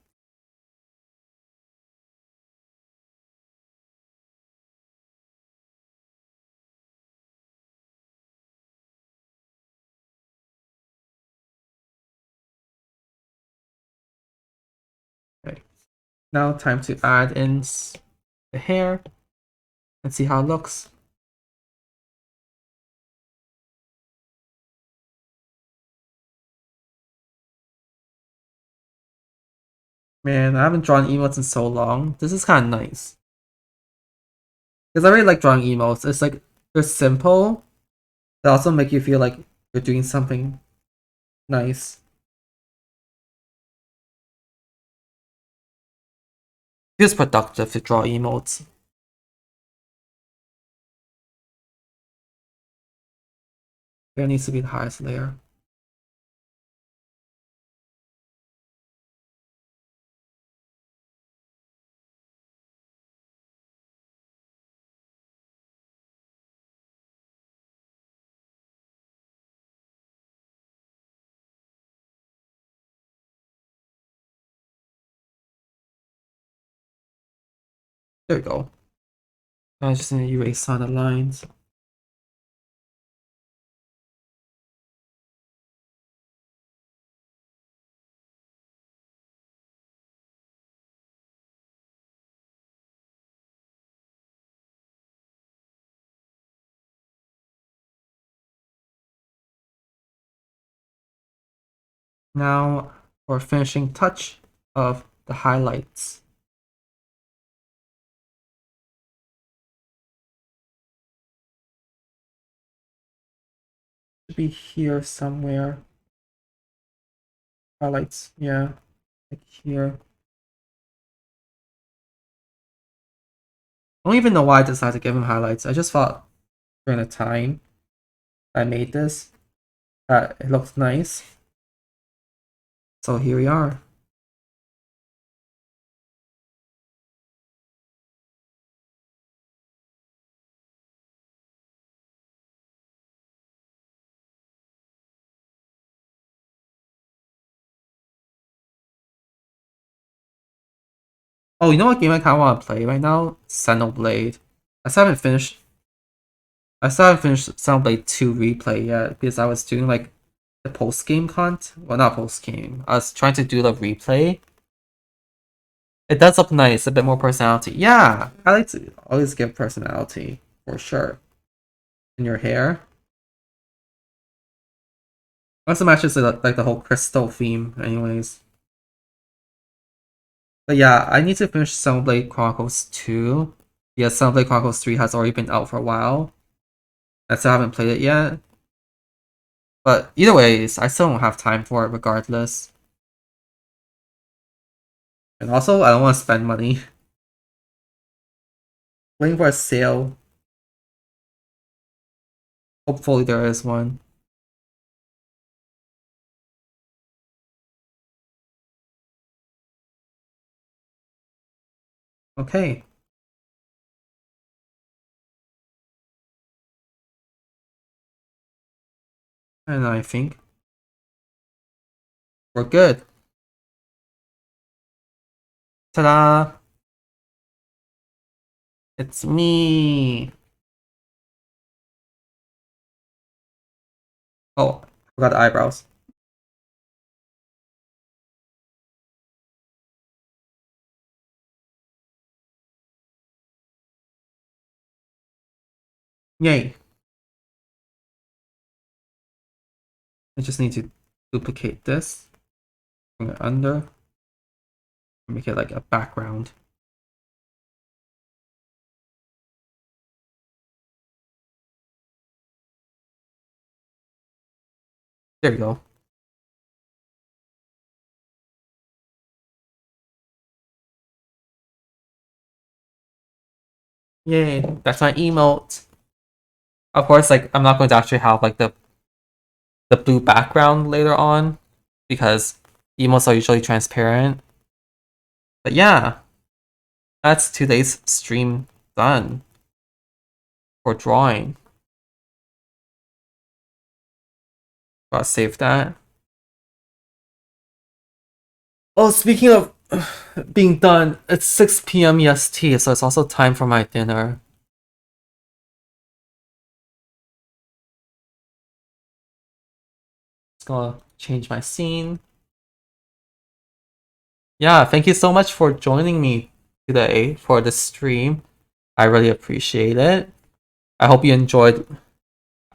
Okay. Now time to add in the hair and see how it looks. Man, I haven't drawn emotes in so long. This is kind of nice. Because I really like drawing emotes. It's like, they're simple. They also make you feel like you're doing something nice. Feels productive to draw emotes. There needs to be the highest layer. There we go. I just need to erase some of the lines. Now for finishing touch of the highlights. Should be here somewhere. Highlights, yeah, like here. I don't even know why I decided to give him highlights. I just thought during the time I made this that it looked nice. So here we are. Oh, you know what game I kind of want to play right now? Xenoblade. I still haven't finished. I still haven't finished Xenoblade 2 replay yet because I was doing like the post game Well, not post game. I was trying to do the replay. It does look nice, a bit more personality. Yeah, I like to always give personality for sure. In your hair. Also matches like the whole crystal theme, anyways. But yeah, I need to finish Xenoblade Chronicles 2. Yeah, Xenoblade Chronicles 3 has already been out for a while. I still haven't played it yet. But either ways, I still don't have time for it regardless. And also, I don't want to spend money. Waiting for a sale. Hopefully there is one. Okay. And I think we're good. Ta-da! It's me! Oh, forgot the eyebrows. Yay! I just need to duplicate this. Bring it under. Make it like a background. There we go. Yay, that's my emote. Of course, like I'm not going to actually have like the blue background later on because emotes are usually transparent. But yeah, that's today's stream done for drawing. Gotta save that. Oh, speaking of being done, it's 6 p.m. EST, so it's also time for my dinner. Just gonna change my scene. Yeah, thank you so much for joining me today for the stream. I really appreciate it. I hope you enjoyed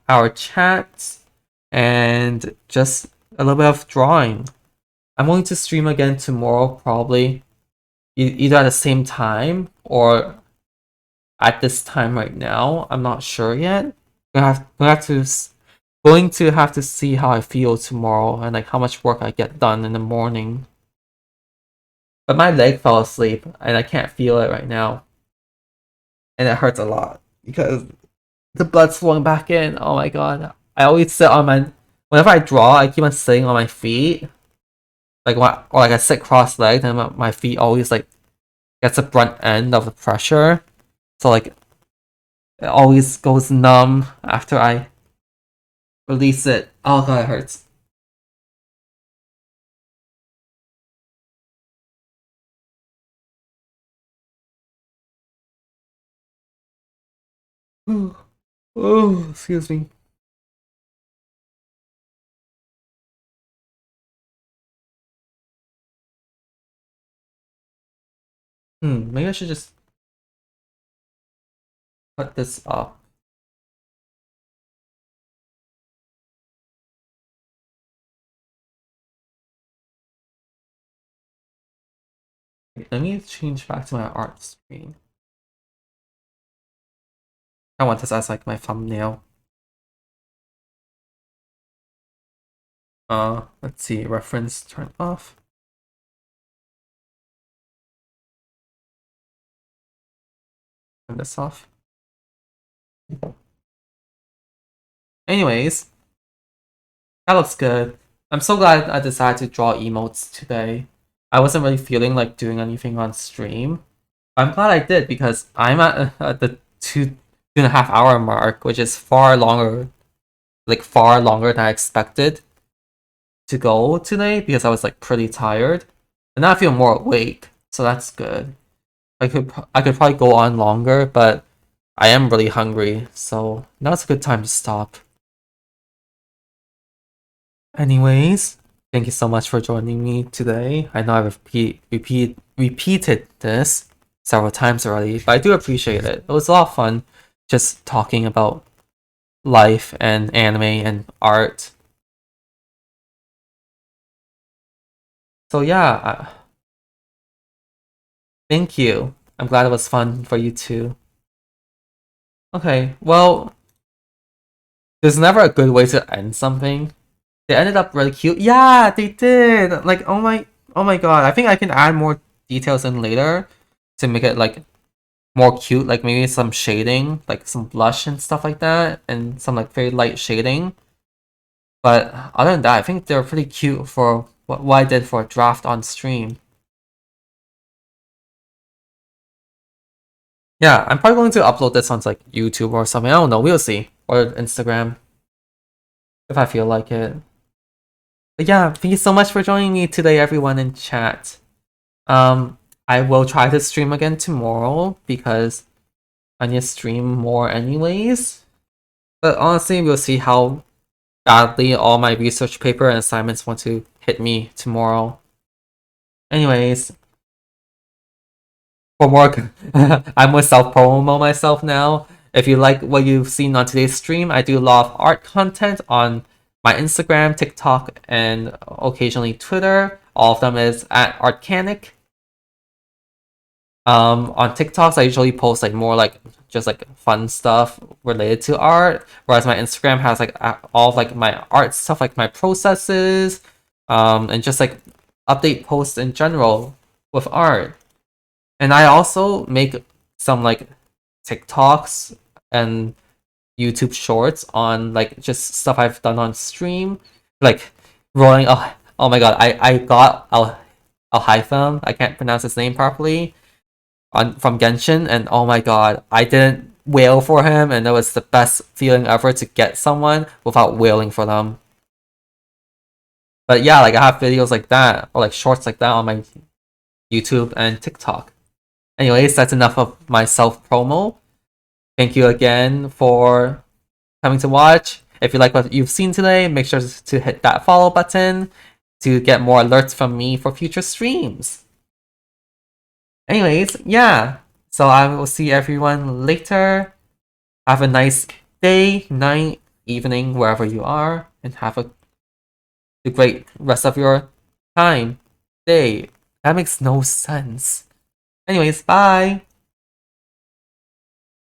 our chat and just a little bit of drawing. I'm going to stream again tomorrow, probably either at the same time or at this time right now. I'm not sure yet. Going to have to see how I feel tomorrow and like how much work I get done in the morning. But my leg fell asleep and I can't feel it right now. And it hurts a lot because the blood's flowing back in. Oh my god. I always sit on my whenever I draw, I keep on sitting on my feet. Or like I sit cross legged and my feet always like gets the brunt end of the pressure. So like it always goes numb after I release it. Oh god, it hurts. Oh, excuse me. Maybe I should just put this up. Let me change back to my art screen. I want this as like my thumbnail. Let's see, reference turn off. Turn this off. Anyways, that looks good. I'm so glad I decided to draw emotes today. I wasn't really feeling like doing anything on stream. I'm glad I did because I'm at the 2.5 hour mark, which is far longer than I expected to go today because I was like pretty tired. And now I feel more awake, so that's good. I could probably go on longer, but I am really hungry, so now's a good time to stop. Anyways, thank you so much for joining me today. I know I repeated this several times already, but I do appreciate it. It was a lot of fun just talking about life and anime and art. So yeah, thank you. I'm glad it was fun for you too. Okay, well, there's never a good way to end something. They ended up really cute. Yeah, they did. Like, oh my god. I think I can add more details in later to make it like more cute. Like maybe some shading, like some blush and stuff like that, and some like very light shading. But other than that, I think they're pretty cute for what I did for a draft on stream. Yeah, I'm probably going to upload this on like YouTube or something. I don't know. We'll see. Or Instagram if I feel like it. But yeah, thank you so much for joining me today, everyone in chat. I will try to stream again tomorrow because I need to stream more anyways. But honestly, we'll see how badly all my research paper and assignments want to hit me tomorrow. Anyways, for more, I'm going to self-promo myself now. If you like what you've seen on today's stream, I do a lot of art content on my Instagram, TikTok, and occasionally Twitter. All of them is at Artcanic. On TikToks, I usually post like more like just like fun stuff related to art, whereas my Instagram has like all of like my art stuff, like my processes, and just like update posts in general with art. And I also make some like TikToks and YouTube shorts on like just stuff I've done on stream, like rolling. Oh my god, I got Alhaitham. I can't pronounce his name properly on from Genshin, and oh my god, I didn't wail for him, and it was the best feeling ever to get someone without wailing for them. But yeah, like I have videos like that or like shorts like that on my YouTube and TikTok. Anyways, that's enough of my self promo. Thank you again for coming to watch. If you like what you've seen today, make sure to hit that follow button to get more alerts from me for future streams. Anyways, yeah. So I will see everyone later. Have a nice day, night, evening, wherever you are, and have a great rest of your time, day. That makes no sense. Anyways, bye.